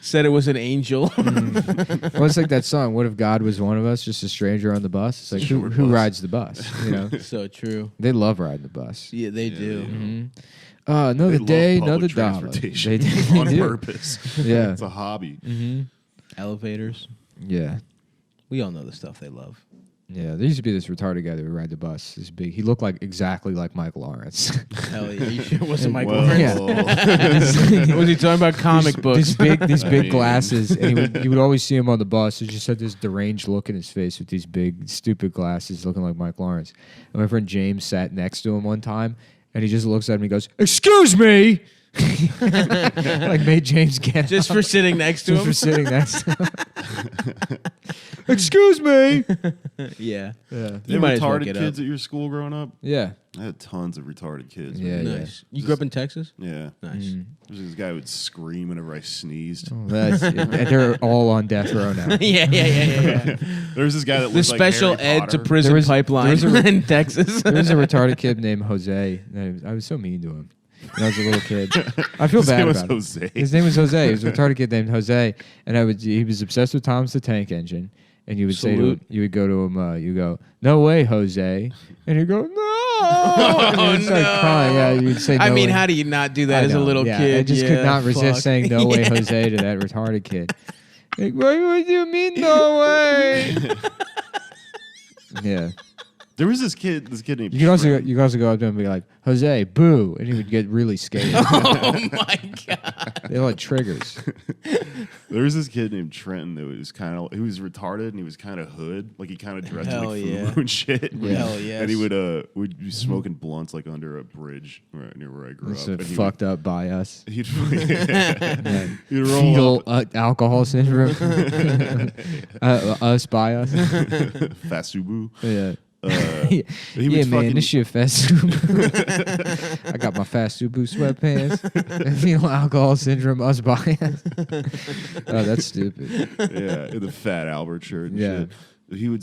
Said it was an angel. Well, it's like that song, What If God Was One of Us, Just a Stranger on the Bus? It's like, who Short bus. rides the bus? You know, So true. they love riding the bus. Yeah, they do. Another They love day, public another dollar. transportation They on do. purpose. Yeah. It's a hobby. Elevators. Yeah. We all know the stuff they love. Yeah, there used to be this retarded guy that would ride the bus. This big, he looked like exactly like Mike Lawrence. Hell yeah. You sure it wasn't Michael Well, Lawrence? Was he talking about comic books? These big mean- glasses, and you would always see him on the bus. He just had this deranged look in his face with these big, stupid glasses, looking like Mike Lawrence. And my friend James sat next to him one time, and he just looks at him and he goes, "Excuse me," like made James get Just up. for sitting next to Just him? for sitting next to him. Excuse me. Yeah. Yeah, You might had as well retarded get kids up. at your school growing up? yeah, I had tons of retarded kids. yeah, man. yeah. Nice. You grew up in Texas? Yeah. Nice. There's this guy who would scream whenever I sneezed. They're all on death row now. Yeah. There's this guy that The looked special like Harry ed to Potter. prison There was pipeline in Texas. There was a retarded kid named Jose. And I was so mean to him when I was a little kid. I feel His bad name was about him. Jose. His name was Jose. He was a retarded kid named Jose, and he was obsessed with Thomas the Tank Engine. and you would Salute. you would go to him, you go, "No way, Jose," and you go, "No," and you start crying. Yeah, you'd say, I "No mean, way." how do you not do that I as a know, little yeah, kid? I just could not resist fuck. saying "No way, Jose" to that retarded kid. Like, what do you mean, no way? Yeah. There was this kid named You can also go up to him and be like, "Jose, boo," and he would get really scared. Oh my god! They're like triggers. There was this kid named Trenton that was he was retarded and he was kind of hood, like he kind of dressed Hell like yeah. FUBU and shit. Yeah. Hell yes. And he would be smoking blunts like under a bridge right near where I grew That's up. And he fucked up by us. He'd Yeah. he'd roll Fetal alcohol syndrome. Us by us. Fasubu. Yeah. He Yeah, was man, fucking- this shit fast Subu. I got my fast Subu sweatpants. Fetal alcohol syndrome, us by us. Oh, that's stupid. Yeah, in the Fat Albert shirt and Yeah. shit. He would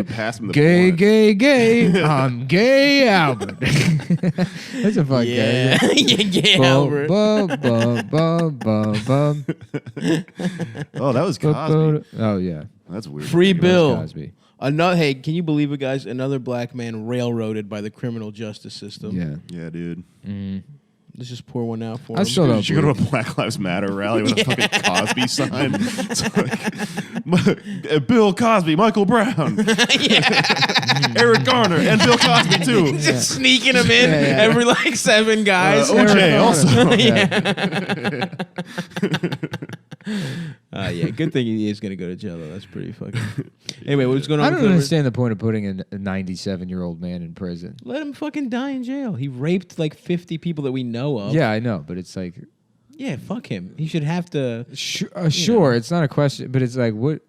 pass him the Gay, blunt. gay, gay. I'm gay, Albert. That's a fun Yeah, guy. yeah, Albert. Bum, bum, bum, bum, bum. Oh, that was Cosby. Oh, yeah. That's weird. Free That's Bill. Cosby. Another. Hey, can you believe it, guys? Another black man railroaded by the criminal justice system. Yeah. Yeah, dude. Let's just pour one out for I him. still don't Did you go to a Black Lives Matter rally with a fucking Cosby sign? It's like, Bill Cosby, Michael Brown, Eric Garner, and Bill Cosby too. Just sneaking them in Yeah. every like 7 guys. OJ also. Yeah, good thing he is gonna go to jail though. That's pretty fucking. Anyway, what's going on? I with don't Clippers? understand the point of putting a 97-year-old man in prison. Let him fucking die in jail. He raped like 50 people that we know of. Yeah, I know, but it's like, Yeah, fuck him. He should have to. sure, it's not a question, but it's like, what?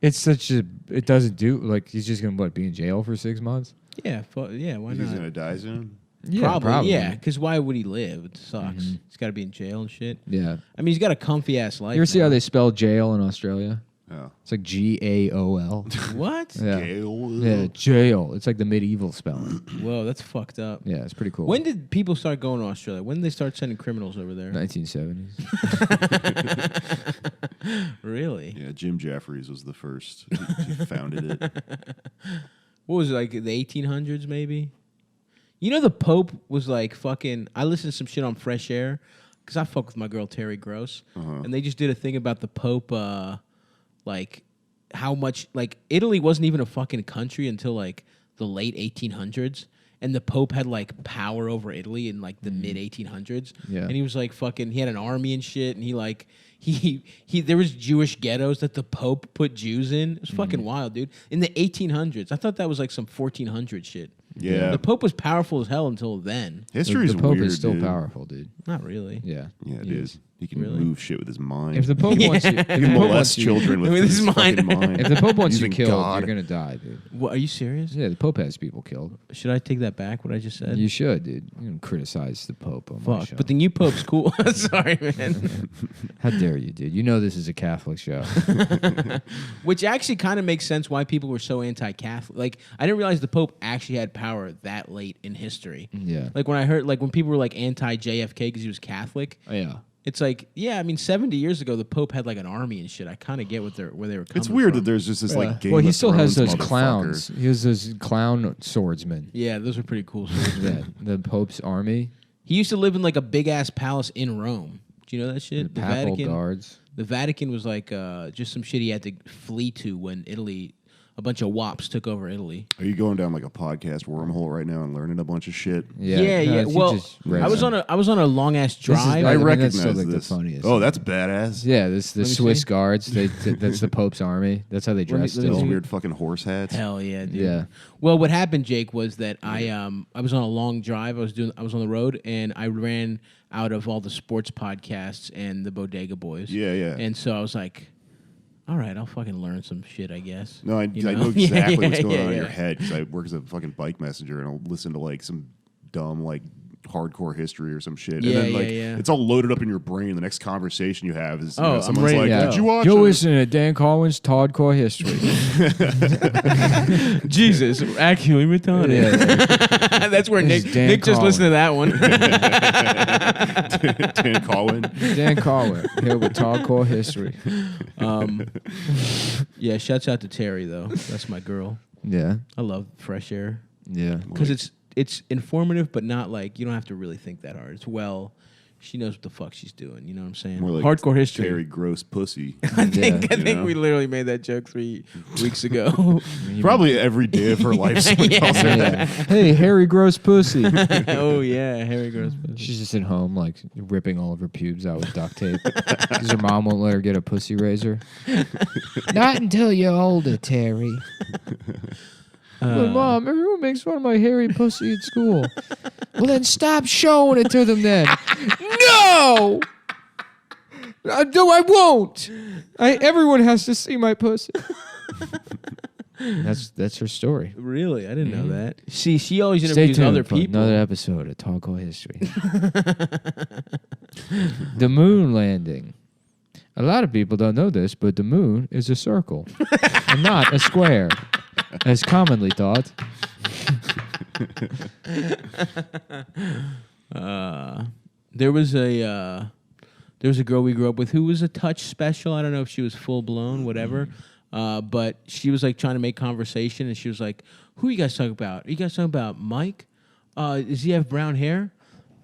It's such a. It doesn't do like he's just gonna be in jail for 6 months. Yeah, why He's not? gonna die soon. Yeah, Probably. Yeah, because why would he live? It sucks. Mm-hmm. He's got to be in jail and shit. Yeah. I mean, he's got a comfy ass life. You ever see now. how they spell jail in Australia? Oh. It's like GAOL. What? Yeah. Gale. Yeah, jail. It's like the medieval spelling. Whoa, that's fucked up. Yeah, it's pretty cool. When did people start going to Australia? When did they start sending criminals over there? 1970s. Really? Yeah, Jim Jeffries was the first. He founded it. What was it, like the 1800s maybe? You know the Pope was like fucking. I listened to some shit on Fresh Air because I fuck with my girl Terry Gross, and they just did a thing about the Pope, like how much like Italy wasn't even a fucking country until like the late 1800s, and the Pope had like power over Italy in like the mid 1800s. Yeah. And he was like fucking. He had an army and shit, and he like. He there was Jewish ghettos that the Pope put Jews in. It was fucking wild, dude. In the 1800s. I thought that was like some 1400 shit. Yeah. The Pope was powerful as hell until then. History's the Pope weird, is still dude. powerful, dude. Not really. Yeah. Yeah, He dude. is. He can Really? move shit with his mind. If the Pope wants you, if he the can Pope molest wants you, children with with his his fucking mind. mind. if the Pope wants you Using killed, God. you're gonna die, dude. What, are you serious? Yeah, the Pope has people killed. Should I take that back? What I just said? You should, dude. You don't criticize the Pope on my Fuck. show. But the new Pope's cool. Sorry, man. How dare you, dude? You know this is a Catholic show. Which actually kind of makes sense why people were so anti-Catholic. Like I didn't realize the Pope actually had power that late in history. Yeah. Like when I heard, like when people were like anti-JFK because he was Catholic. Yeah. It's like, yeah, I mean, 70 years ago, the Pope had like an army and shit. I kind of get where they were coming It's weird from. that there's just this like Game well, he of still has Thrones those motherfucker. clowns. He has those clown swordsmen. Yeah, those are pretty cool. swords. Yeah, the Pope's army, He used to live in like a big ass palace in Rome. Do you know that shit? the papal guards. The Vatican was like just some shit he had to flee to when a bunch of wops took over Italy. Are you going down like a podcast wormhole right now and learning a bunch of shit? Yeah. no, he Well, just read I was some. on a long ass is drive. I I mean, recognize that's still, like, the this. funniest. Oh, that's badass. Yeah, this the Let me Swiss see. guards. That's the Pope's army. That's how they Let me- dress let me Those still. see. weird fucking horse hats. Hell yeah, dude. Yeah. Well, what happened, Jake, was that I was on a long drive. I was on the road, and I ran out of all the sports podcasts and the Bodega Boys. Yeah, yeah. And so I was like, all right, I'll fucking learn some shit, I guess. No, I You know exactly what's going on in yeah. your head because I work as a fucking bike messenger and I'll listen to like some dumb like hardcore history or some shit. Yeah, and then like yeah. it's all loaded up in your brain. The next conversation you have is I'm someone's ready like, to "Did go. you watch You're it?" listening to Dan Collins' Hardcore History. Jesus, actually retarded. That's where This Nick is Dan just listened to that one. Dan Colwyn. Dan Collins here with Hardcore History. Yeah, shouts out to Terry though. That's my girl. Yeah. I love Fresh Air Yeah. because it's informative, but not like you don't have to really think that hard. It's she knows what the fuck she's doing. You know what I'm saying? More like Hardcore history. Terry Gross pussy. I think know? we literally made that joke 3 weeks ago. Probably every day of her life. Someone calls her that. Hey, hairy gross pussy. Oh yeah, Harry Gross. She's just at home, like ripping all of her pubes out with duct tape because her mom won't let her get a pussy razor. Not until you're older, Terry. But Mom, everyone makes fun of my hairy pussy at school. Well, then stop showing it to them then. No! No, I won't. Everyone has to see my pussy. That's her story. Really, I didn't know that. See, she always Stay interviews tuned other for people. another episode of Hardcore History. The moon landing. A lot of people don't know this, but the moon is a circle and not a square, as commonly thought. There was a girl we grew up with who was a touch special. I don't know if she was full blown, whatever. But she was like trying to make conversation, and she was like, "Who are you guys talking about? Are you guys talking about Mike? Does he have brown hair?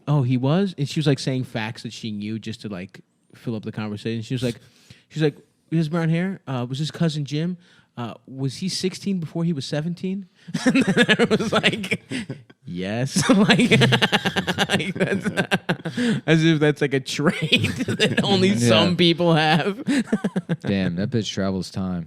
Oh, he was." And she was like saying facts that she knew just to like fill up the conversation. She was like, "He has brown hair. Was his cousin Jim? Was he 16 before he was 17?" And then I was like, "Yes." like that's as if that's like a trait that only some people have. Damn, that bitch travels time.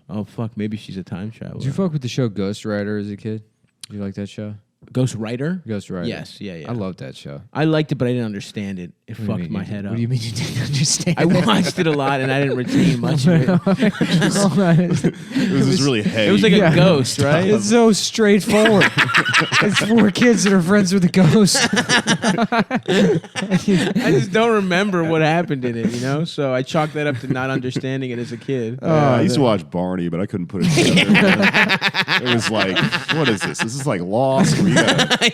Oh fuck, maybe she's a time traveler. Did you fuck with the show Ghost Rider as a kid? Did you like that show? Ghost Rider? Ghost Rider. Yes, yeah. I loved that show. I liked it, but I didn't understand it. It What do you fucked mean my you- head up. What do you mean you didn't understand? I watched it a lot and I didn't retain much of it. It was just really heavy. It was like a ghost, right? It's so straightforward. It's 4 kids that are friends with a ghost. I just don't remember what happened in it, you know? So I chalked that up to not understing it as a kid. I used to watch Barney, but I couldn't put it together. It was like, what is this? This is like Lost, where you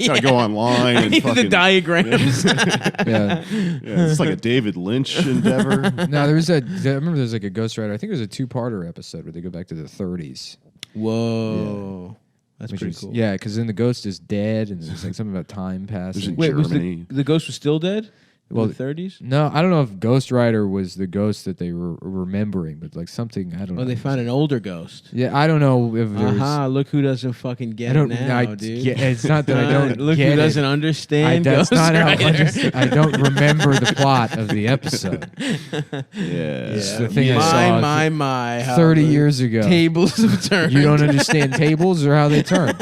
gotta go online and The fucking diagrams. Yeah. it's like a David Lynch endeavor. No, I remember there was like a Ghost Rider. I think it was a 2-parter episode where they go back to the 30s. Whoa. That's Which pretty is- cool. Yeah, because then the ghost is dead, and there's like something about time passing. Wait, was Germany. the ghost was still dead? Well, In the 30s? No, I don't know if Ghost Rider was the ghost that they were remembering, but like something, I don't know. Oh, they found an older ghost. Yeah, I don't know if there's... Aha, look who doesn't fucking get I don't it now, I, dude. Yeah, it's not that I don't Look get who doesn't it. understand That's Ghost not how Rider. I don't remember the plot of the episode. Yeah. It's the thing I saw My. How 30 the years ago. Tables have turned. You don't understand tables or how they turn.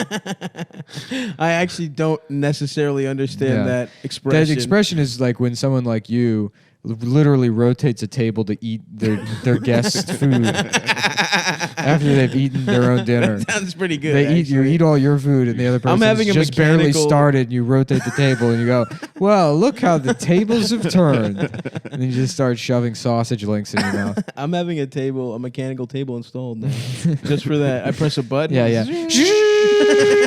I actually don't necessarily understand Yeah. that expression. That expression is like when someone like you literally rotates a table to eat their guests' food after they've eaten their own dinner. Sounds pretty good. You eat all your food, and the other person having a just barely mechanical- started. And you rotate the table, and you go, "Well, look how the tables have turned." And then you just start shoving sausage links in your mouth. I'm having a mechanical table installed now. Just for that, I press a button. Yeah.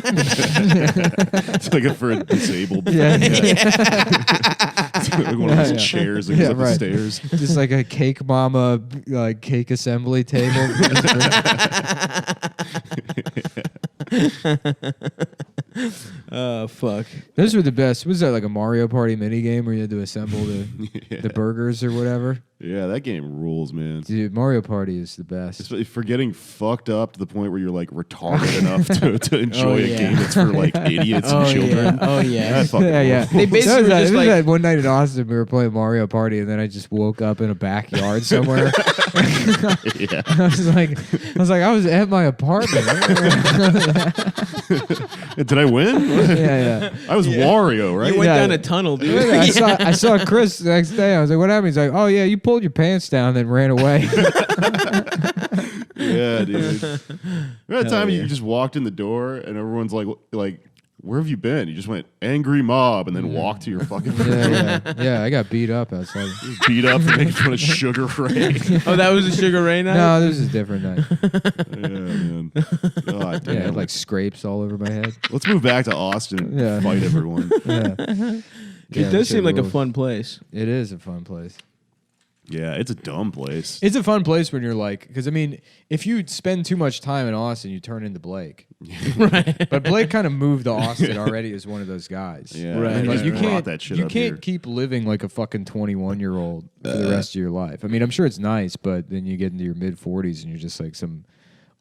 It's like for a disabled. Yeah. It's like one of those Yeah. chairs that goes Yeah, up the right. stairs. Just like a cake mama, like cake assembly table. Oh fuck. Those were the best. Was that like a Mario Party mini game where you had to assemble the burgers or whatever? Yeah, that game rules, man. Dude, Mario Party is the best. It's for getting fucked up to the point where you're like retarded enough to enjoy yeah. a game that's for like idiots and children. Oh yeah. That's fucking Yeah. They basically were just it was like- that one night in Austin we were playing Mario Party, and then I just woke up in a backyard somewhere. Yeah. I was like, I was at my apartment. Did I win? yeah. I was Wario, right? You went Yeah. down a tunnel, dude. I saw Chris the next day. I was like, "What happened?" He's like, "Oh yeah, you pulled your pants down, then ran away." Yeah, dude. Remember that time yeah. you just walked in the door and everyone's like where have you been? You just went angry mob and then walked to your fucking Yeah, I got beat up outside. beat up and making fun of Sugar Ray. Oh, that was a Sugar Ray night? No, this is a different night. Yeah, man. God damn. Yeah, like scrapes all over my head. Let's move back to Austin. Yeah. Fight everyone. Yeah. It does seem like a fun place. It is a fun place. Yeah, it's a dumb place. It's a fun place when you're like, because I mean, if you spend too much time in Austin, you turn into Blake. Right. But Blake kind of moved to Austin already as one of those guys. Yeah, Right. And like, just you brought can't, that shit you up can't here. keep living like a fucking 21-year-old for the rest of your life. I mean, I'm sure it's nice, but then you get into your mid 40s and you're just like some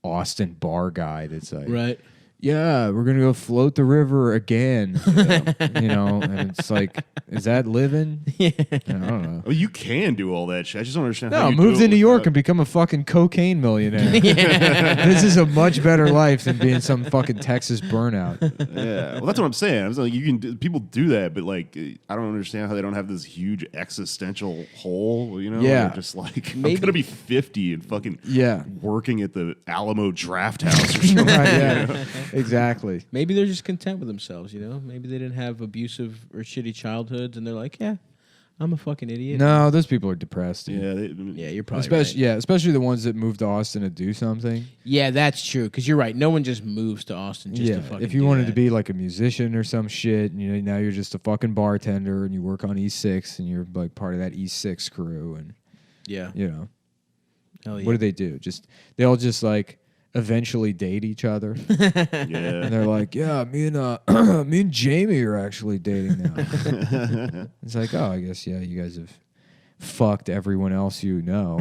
Austin bar guy that's like, Right. yeah, we're gonna go float the river again. You know, and it's like, is that living? Yeah. I don't know. Oh, you can do all that shit. I just don't understand how No, you move do to it New York without- and become a fucking cocaine millionaire. This is a much better life than being some fucking Texas burnout. Yeah, well, that's what I'm saying. I was like, you can people do that, but like, I don't understand how they don't have this huge existential hole. You know, Yeah. They're just like Maybe- I'm gonna be 50 and fucking Yeah. working at the Alamo Draft House or something. Right, yeah. Exactly. Maybe they're just content with themselves, you know? Maybe they didn't have abusive or shitty childhoods and they're like, yeah, I'm a fucking idiot. No, those people are depressed. Dude. Yeah, Yeah, you're probably Especially, right. yeah, especially the ones that moved to Austin to do something. Yeah, that's true. Because you're right. No one just moves to Austin just to fucking if you do wanted that. to be like a musician or some shit, and you know now you're just a fucking bartender and you work on E6 and you're like part of that E6 crew, and Yeah. you know Hell yeah. what do they do? They all just like eventually date each other, yeah. and they're like, yeah, me and Jamie are actually dating now. It's like, oh, I guess yeah, you guys have fucked everyone else you know.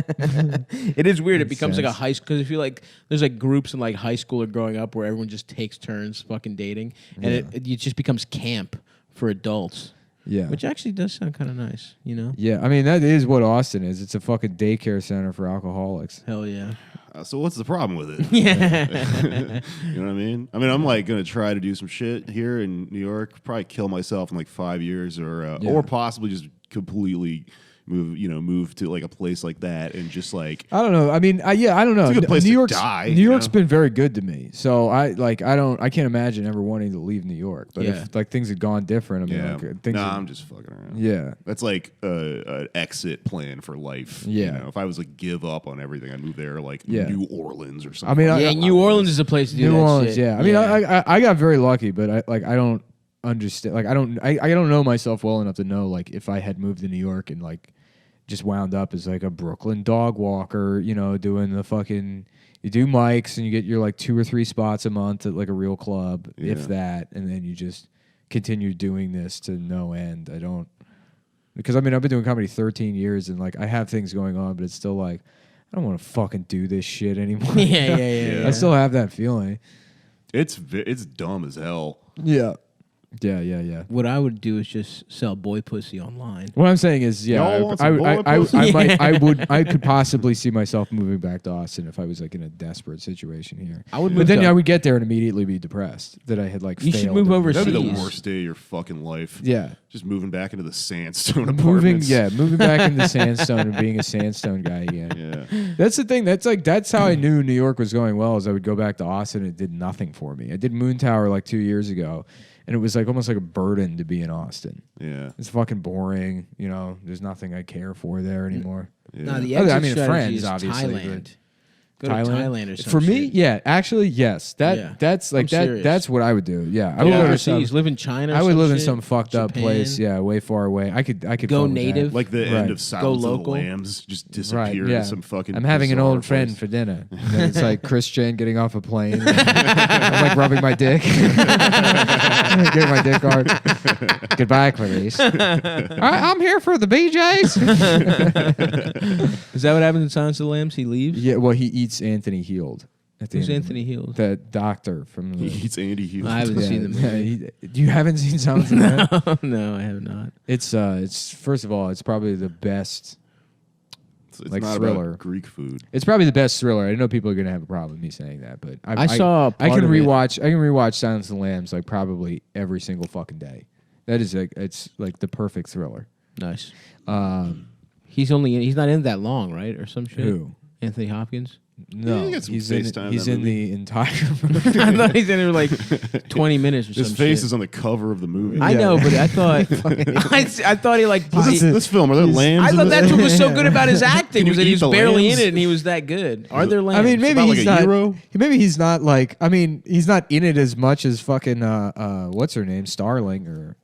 It is weird. It Makes becomes like a sense. high school. Because if you like, there's like groups in like high school or growing up where everyone just takes turns fucking dating. And it just becomes camp for adults. Yeah. Which actually does sound kind of nice, you know? Yeah, I mean that is what Austin is. It's a fucking daycare center for alcoholics. Hell yeah. So what's the problem with it? Yeah. You know what I mean? I'm like gonna try to do some shit here in New York. Probably kill myself in like 5 years, or possibly just completely move to like a place like that and just like I don't know. I mean, I don't know. It's a good place New to York's die, New you York's know? been very good to me. So I can't imagine ever wanting to leave New York. But Yeah. if like things had gone different, I mean, yeah. like things. Nah, had- I'm just fucking around. yeah. That's like an exit plan for life. Yeah. You know, if I was like give up on everything, I'd move there like Yeah. New Orleans or something. I mean, Yeah, New Orleans is a place to do New that Orleans. shit. Yeah. I mean, I got very lucky, but I don't understand. Like I don't know myself well enough to know like if I had moved to New York and like just wound up as like a Brooklyn dog walker, you know, doing the fucking. You do mics and you get your like 2 or 3 spots a month at like a real club, if Yeah. that, and then you just continue doing this to no end. I don't, because I mean I've been doing comedy 13 years and like I have things going on, but it's still like I don't want to fucking do this shit anymore. Yeah. I still have that feeling. it's dumb as hell. Yeah. Yeah. What I would do is just sell boy pussy online. What I'm saying is, yeah, Y'all want some boy pussy? I could possibly see myself moving back to Austin if I was like in a desperate situation here. I would But move then to- I would get there and immediately be depressed that I had like. You should failed move in overseas. this. That'd be the Jeez. worst day of your fucking life. Yeah, Just moving back into the sandstone moving apartments. back into Sandstone and being a Sandstone guy again. Yeah. That's the thing. That's how I knew New York was going well. Is I would go back to Austin and it did nothing for me. I did Moon Tower like 2 years ago, and it was like almost like a burden to be in Austin. Yeah. It's fucking boring. You know, there's nothing I care for there anymore. Yeah. No, the Other- exit I mean, strategy friends, is obviously, Thailand. Go to Thailand or something. For me, yeah, actually, yes. That's like I'm that. serious. That's what I would do. Yeah, I would Go go to overseas. some. Live in China. Or I would some live in shit. some fucked up Japan. place. Yeah, way far away. I could Go fuck with that. native. Like the Right. end of Silence of the local. Lambs, just Right, disappear yeah. to some fucking. I'm having an bizarre old friend place. for dinner. And then it's like Christian getting off a plane. I'm like rubbing my dick. Getting my dick hard. Goodbye, Clarice. I'm here for the BJs. Is that what happens in Silence of the Lambs? He leaves. Yeah, well, he eats Anthony Heald. At the Who's end of Anthony Heald? The doctor from the. He eats Andy Hughes. I haven't seen the movie. You haven't seen Silence of the Lambs? No, I have not. It's first of all, it's probably the best. It's like not thriller. about Greek food. It's probably the best thriller. I know people are gonna have a problem with me saying that, but I saw I part can of it. rewatch. I can rewatch Silence of the Lambs like probably every single fucking day. That is like it's like the perfect thriller. Nice. Um, He's not in that long, right, or some shit. Who? Anthony Hopkins. No, he got some he's face time in he's that in movie. the entire movie. I thought he's in there like 20 minutes or something. His face is on the cover of the movie. I know, but I thought I thought he like. This film, are there lambs? I in thought this? that's what was so good about his acting Can was you that he eat was the barely lambs? in it and he was that good. Are there lambs? I mean, maybe about he's like a not. hero? Maybe he's not like. I mean, he's not in it as much as fucking. What's her name? Starling or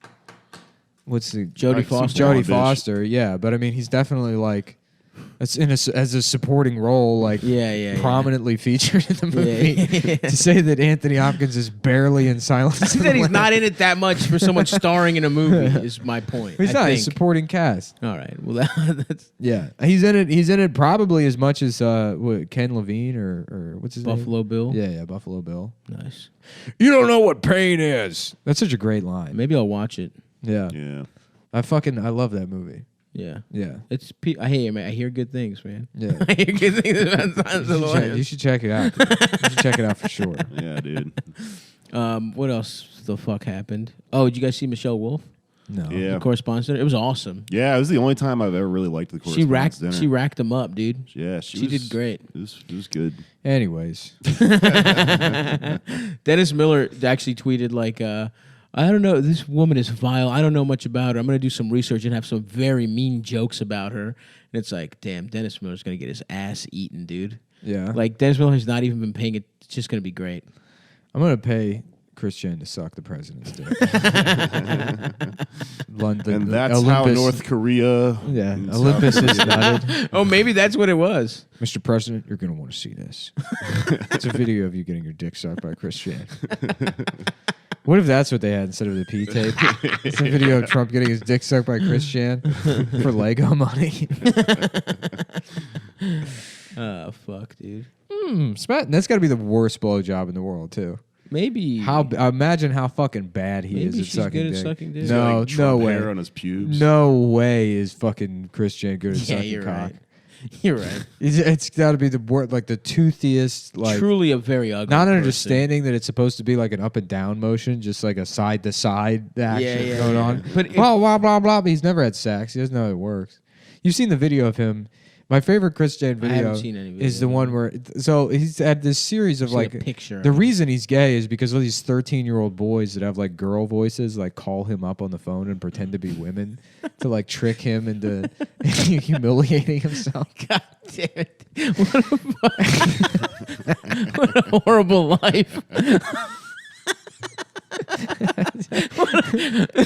what's the Jodie Like some Foster. blonde Jodie bitch. Foster. Yeah, but I mean, he's definitely like. As a supporting role, like Yeah. prominently featured in the movie. Yeah. To say that Anthony Hopkins is barely in Silence. I think that he's not in it that much for someone starring in a movie is my point. He's I not. think. He's supporting cast. All right. Well, that's Yeah, he's in it. He's in it probably as much as Ken Levine or what's his Buffalo Bill. name? Yeah, Buffalo Bill. Nice. You don't know what pain is. That's such a great line. Maybe I'll watch it. Yeah, Yeah. I love that movie. Yeah. Yeah, I hear man. I hear good things, man. yeah. I hear good things about Silence of the You should check it out. You should check it out for sure. Yeah, dude. What else the fuck happened? Oh, did you guys see Michelle Wolf? No. Yeah. The Correspondence Dinner? It was awesome. Yeah, it was the only time I've ever really liked the Correspondence Dinner. She racked them up, dude. Yeah, She did great. It was good. Anyways, Dennis Miller actually tweeted like, I don't know, this woman is vile. I don't know much about her. I'm going to do some research and have some very mean jokes about her. And it's like, damn, Dennis Miller's going to get his ass eaten, dude. yeah. Like, Dennis Miller has not even been paying it. It's just going to be great. I'm gonna pay Christian to suck the president's dick. London, And that's how North Korea. Yeah, and Olympus South is Korea- nutted. Oh, maybe that's what it was. Mr. President, you're going to want to see this. It's a video of you getting your dick sucked by Christian. What if that's what they had instead of the P tape? It's a video of Trump getting his dick sucked by Christian for Lego money. Oh, fuck, dude. That's got to be the worst blowjob in the world, too. Maybe. Imagine how fucking bad he Maybe is at she's sucking good at dick. sucking dick. He's got, No, like, no Trump way. hair on his pubes. No way is fucking Christian good at Yeah, sucking you're cock. right. You're right. It's got to be the word, like the toothiest, like Truly a very ugly not person. understanding that it's supposed to be like an up and down motion, just like a side to side action yeah, going yeah. on. But if- blah blah blah blah. But he's never had sex. He doesn't know how it works. You've seen the video of him. My favorite Christian I video haven't seen any video. is the one where so he's had this series of I've seen a like picture the of him. reason he's gay is because all these 13-year-old boys that have like girl voices like call him up on the phone and pretend to be women to like trick him into humiliating himself. God damn it. What a horrible life.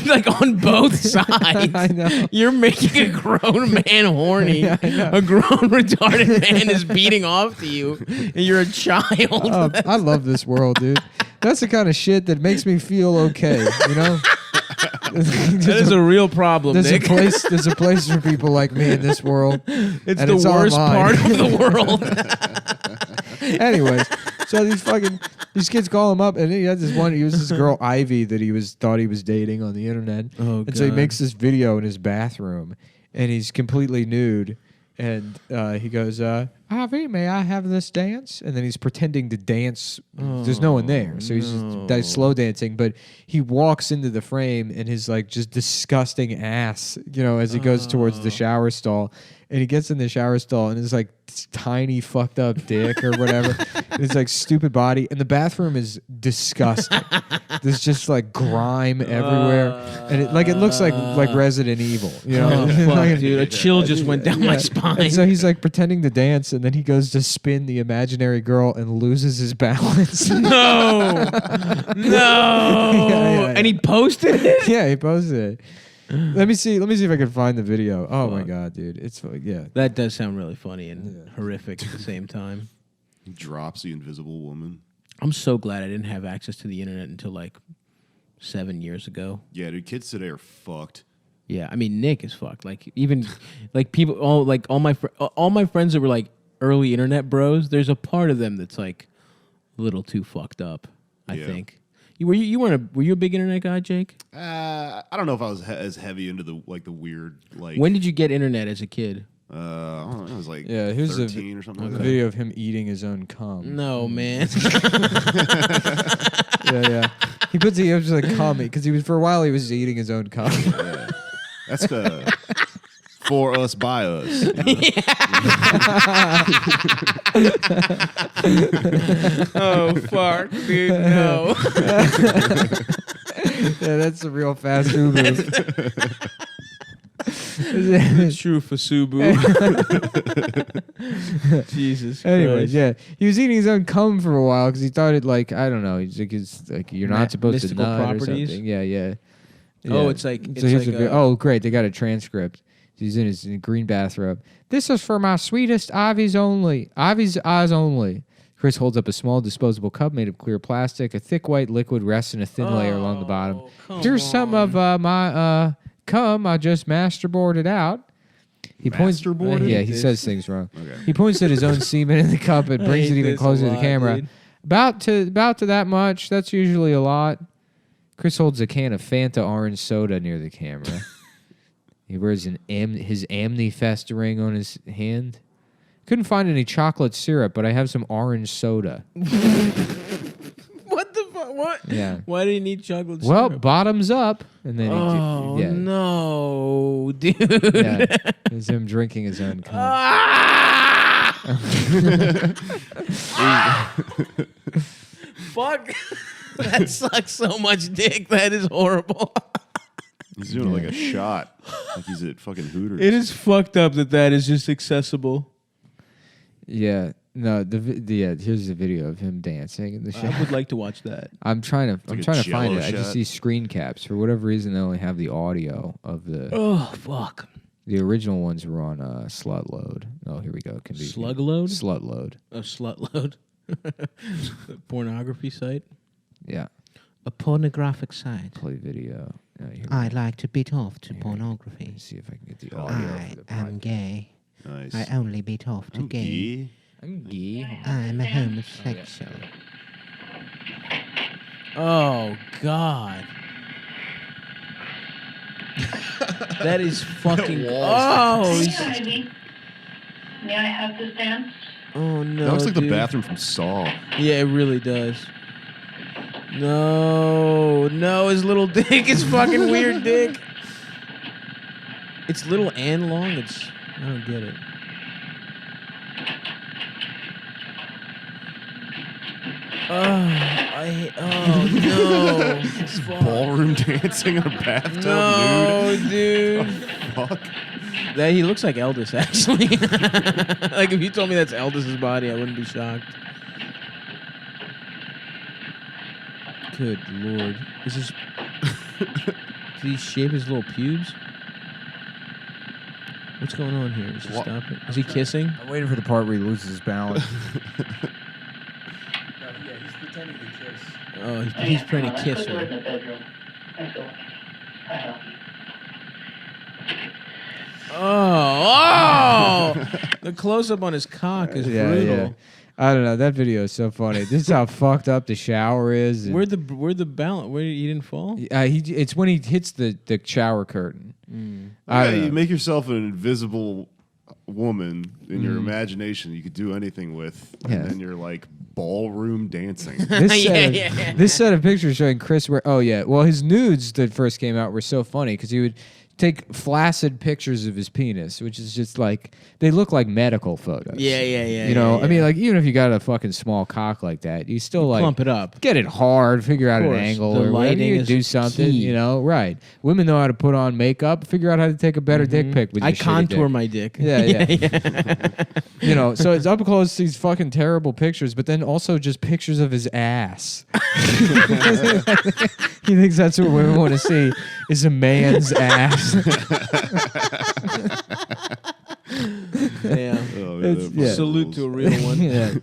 Like on both sides. I know. You're making a grown man horny. Yeah, I know. A grown retarded man is beating off to you. And you're a child. Oh, I love this world, dude. That's the kind of shit that makes me feel okay. You know, That is a real problem, there's Nick. a place. There's a place for people like me in this world. It's and the it's worst online. part of the world. Anyways, so these kids call him up, and he has this one. He was this girl Ivy that thought he was dating on the internet, Oh, and so he God. makes this video in his bathroom, and he's completely nude, and he goes, "Ivy, may I have this dance?" And then he's pretending to dance. There's no one there, so he's just slow dancing. But he walks into the frame, and his like just disgusting ass, as he goes towards the shower stall. And he gets in the shower stall, and it's like tiny fucked up dick or whatever. And it's like stupid body, and the bathroom is disgusting. There's just like grime everywhere, and it looks like Resident Evil. Oh, fuck, Like- dude. A chill just went down my Yeah. spine. And so he's like pretending to dance, and then he goes to spin the imaginary girl and loses his balance. No. Yeah. And he posted it? Yeah, he posted it. Let me see if I can find the video. Oh my god, dude, it's yeah. That does sound really funny and horrific at the same time. He drops the invisible woman. I'm so glad I didn't have access to the internet until like 7 years ago. Yeah, dude, kids today are fucked. Yeah, I mean Nick is fucked. Like even like people, all my friends that were like early internet bros. There's a part of them that's like a little too fucked up. I Yeah. think. Were you a big internet guy, Jake? I don't know if I was as heavy into the weird like. When did you get internet as a kid? I don't know, I was like Here's 13 or something a like that. video of him eating his own cum. No, man. Yeah. He was like cum because for a while he was eating his own cum. Yeah. That's For us, by us. Oh fuck, dude, no. Yeah, that's a real fast Uber. It's true for Subu. Jesus. Anyways, Christ. yeah, he was eating his own cum for a while because he thought it like I don't know. He's like, it's like you're not supposed to mystical nut properties? or something. Yeah. Oh, Yeah. it's like So here's a oh great, they got a transcript. He's in his green bathrobe. This is for my sweetest Ivy's only. Ivy's eyes only. Chris holds up a small disposable cup made of clear plastic. A thick white liquid rests in a thin layer along the bottom. Here's some of my cum I just masterboarded out. He points. Masterboarded? Yeah, he says things wrong. Okay. He points at his own semen in the cup and brings it hate even this closer a to the lot, camera. dude. About to that much. That's usually a lot. Chris holds a can of Fanta orange soda near the camera. He wears his Amnifest ring on his hand. Couldn't find any chocolate syrup, but I have some orange soda. What the fuck? What? Yeah. Why do you need chocolate Well, syrup? bottoms up, and then Oh yeah, no, dude. yeah, it's him drinking his own cum. Ah! Fuck. That sucks so much dick. That is horrible. He's doing like a shot. Like he's at fucking Hooters. It is fucked up that is just accessible. Yeah, no, here's the video of him dancing in the show. I would like to watch that. I'm trying to like a find Jell-O it. I just shot. see screen caps. For whatever reason, they only have the audio of the. Oh fuck. The original ones were on Slut Load. Oh, here we go. Slug load? Slut Load. A slut load. The pornography site. Yeah. A pornographic site. Play video. Here I like to beat off to Let pornography. me see if I can get the audio. I for the am podcast. gay. Nice. I only beat off to I'm gay. gay. I'm gay. I'm a homosexual. Oh God. That is fucking. Oh. Excuse me. May I have this dance? Oh no. That looks like the dude. bathroom from Saw. Yeah, it really does. No, his little dick is fucking weird dick. It's little and long. I don't get it. Oh no. Fuck. Ballroom dancing in a bathtub No, dude. nude. Fuck. That he looks like Eldis, actually. Like if you told me that's Eldis's body, I wouldn't be shocked. Good lord. Is this did he shave his little pubes? What's going on here? Is he What? stopping? Is he kissing? I'm waiting for the part where he loses his balance. He's pretending to kiss. Oh, he's trying to kiss Let's go in her. the bedroom. Thanks so much. I help you. Oh! The close up on his cock is brutal. Yeah. I don't know. That video is so funny. This is how fucked up the shower is. Where'd the balance? Where he didn't fall? It's when he hits the shower curtain. I Yeah, don't know. you make yourself an invisible woman in your imagination you could do anything with, Yeah. and then you're like ballroom dancing. This set of pictures showing Chris where his nudes that first came out were so funny because he would take flaccid pictures of his penis, which is just like they look like medical photos. Yeah. You know, I mean, like even if you got a fucking small cock like that, you still like Plump it up. get it hard, figure out an course, angle the or whatever. lighting You is do something, key. you know, right? Women know how to put on makeup. Figure out how to take a better dick pic with your I shitty contour dick. my dick. Yeah. You know, so it's up close these fucking terrible pictures, but then also just pictures of his ass. He thinks that's what women want to see is a man's ass. Damn. Oh, It's- the yeah. Salute to a real one. Yeah.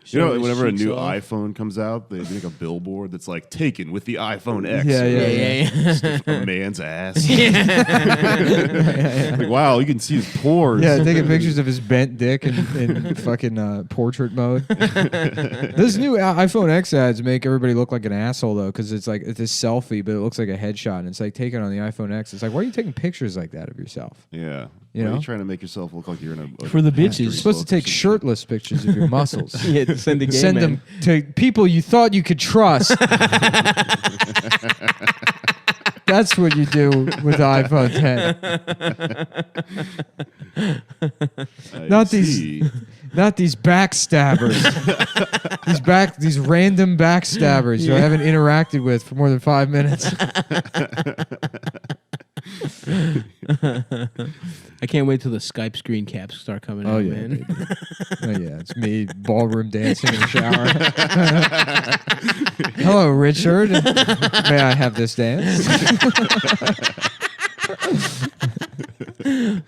You know, Show his whenever a cheeks new off. iPhone comes out, they make a billboard that's like taken with the iPhone X. Yeah, or yeah, Yeah. a man's ass. Like, wow, you can see his pores. Yeah, taking pictures of his bent dick in fucking portrait mode. Those new iPhone X ads make everybody look like an asshole though, because it's like it's a selfie, but it looks like a headshot, and it's like taken on the iPhone X. It's like, why are you taking pictures like that of yourself? Yeah. You Why are know? you trying to make yourself look like you're in a For the bitches. history You're supposed to book or take some shit. shirtless pictures of your muscles. Yeah, to send to gay Send men. them to people you thought you could trust. That's what you do with the iPhone 10. Not these backstabbers. these random backstabbers who I haven't interacted with for more than 5 minutes. I can't wait till the Skype screen caps start coming out, man. Oh yeah, it's me ballroom dancing in the shower. Hello, Richard. May I have this dance?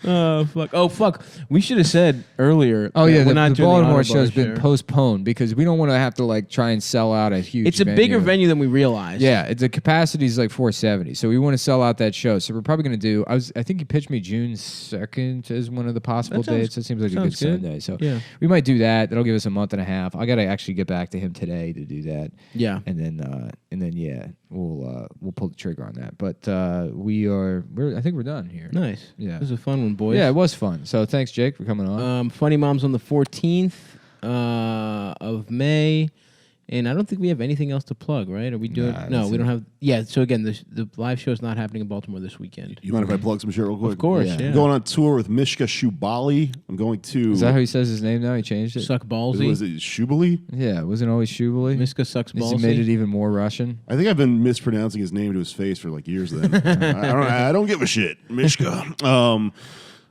Oh fuck! We should have said earlier. Oh yeah, we're not the doing Baltimore the show has been postponed because we don't want to have to like try and sell out a huge. It's a bigger venue than we realized. Yeah, the capacity is like 470, so we want to sell out that show. So we're probably going to do. I think you pitched me June 2nd as one of the possible dates. It seems like a good Sunday. So yeah, we might do that. That'll give us a month and a half. I got to actually get back to him today to do that. Yeah, and then yeah, we'll pull the trigger on that. But I think we're done here. Nice. Yeah, it was a fun one, boys. Yeah, it was fun. So thanks, Jake, for coming on. Funny Moms on the 14th of May. And I don't think we have anything else to plug, right? Are we doing? No, we don't have. Yeah. So again, the live show is not happening in Baltimore this weekend. You mind if I plug some shit real quick? Of course. Yeah. I'm going on tour with Mishka Shubali. I'm going to. Is that how he says his name now? He changed it. Suck ballsy. Was it Shubali? Yeah, it wasn't always Shubali. Mishka sucks ballsy. He made it even more Russian. I think I've been mispronouncing his name to his face for like years. Then I don't give a shit, Mishka.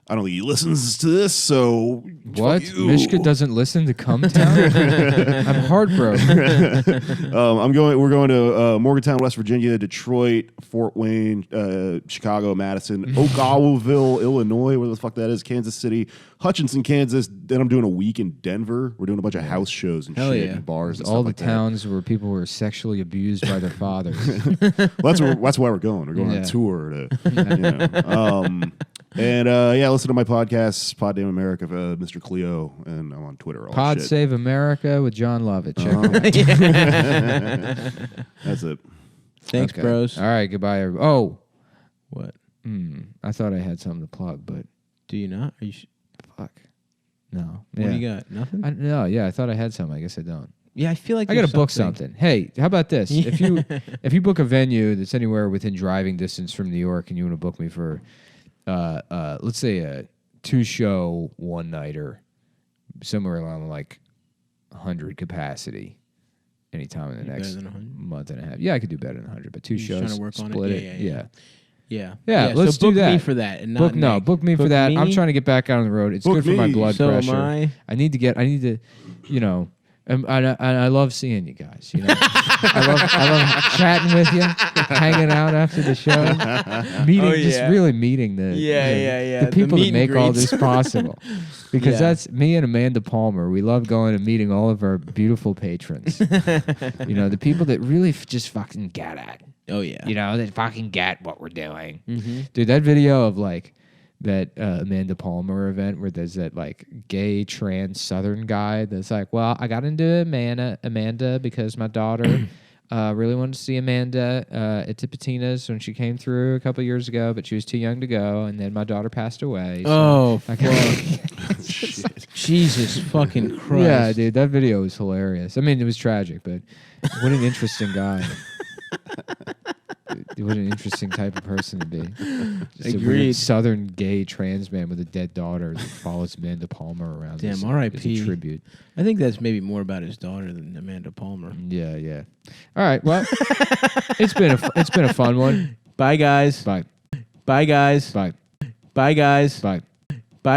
I don't think he listens to this, so what? Mishka doesn't listen to Come Town? I'm heartbroken. We're going to Morgantown, West Virginia, Detroit, Fort Wayne, Chicago, Madison, Oakaville, Illinois, where the fuck that is, Kansas City, Hutchinson, Kansas. Then I'm doing a week in Denver. We're doing a bunch of house shows and shit and bars and all stuff the like towns where people were sexually abused by their fathers. Well, that's why we're going. We're going on tour to, and listen to my podcast, Pod Damn America, Mr. Cleo, and I'm on Twitter. Pod Save America with John Lovett. Check That's it. Thanks, bros. All right, goodbye. Oh, what? I thought I had something to plug, but do you not? Are you? Fuck. No. What do you got? Nothing. I thought I had something. I guess I don't. Yeah, I feel like I got to book something. Hey, how about this? Yeah. If you book a venue that's anywhere within driving distance from New York, and you want to book me for let's say a 2-show one-nighter, somewhere around like 100 capacity, anytime in the next month and a half. Yeah, I could do better than 100, but 2 shows, trying to work split on it. it. Yeah. Let's so book do that. me for that, and not book me for that. Me? I'm trying to get back out on the road. It's good for my blood pressure. Am I need to, you know. I love seeing you guys. You know, I love chatting with you, hanging out after the show, just really meeting the people that make all this possible. Because that's me and Amanda Palmer. We love going and meeting all of our beautiful patrons. You know, the people that really just fucking get it. Oh yeah, you know, that fucking get what we're doing. Mm-hmm. Dude, that video of like that Amanda Palmer event where there's that like gay trans Southern guy that's like, well, I got into Amanda because my daughter really wanted to see Amanda at Tipitina's when she came through a couple years ago, but she was too young to go, and then my daughter passed away. So Shit. Jesus fucking Christ. Yeah, dude, that video was hilarious. I mean, it was tragic, but what an interesting guy. What an interesting type of person to be. Just a weird Southern gay trans man with a dead daughter that follows Amanda Palmer around. Damn, R.I.P. tribute. I think that's maybe more about his daughter than Amanda Palmer. Yeah. All right. Well, it's been a fun one. Bye, guys. Bye. Bye, guys. Bye. Bye, guys. Bye.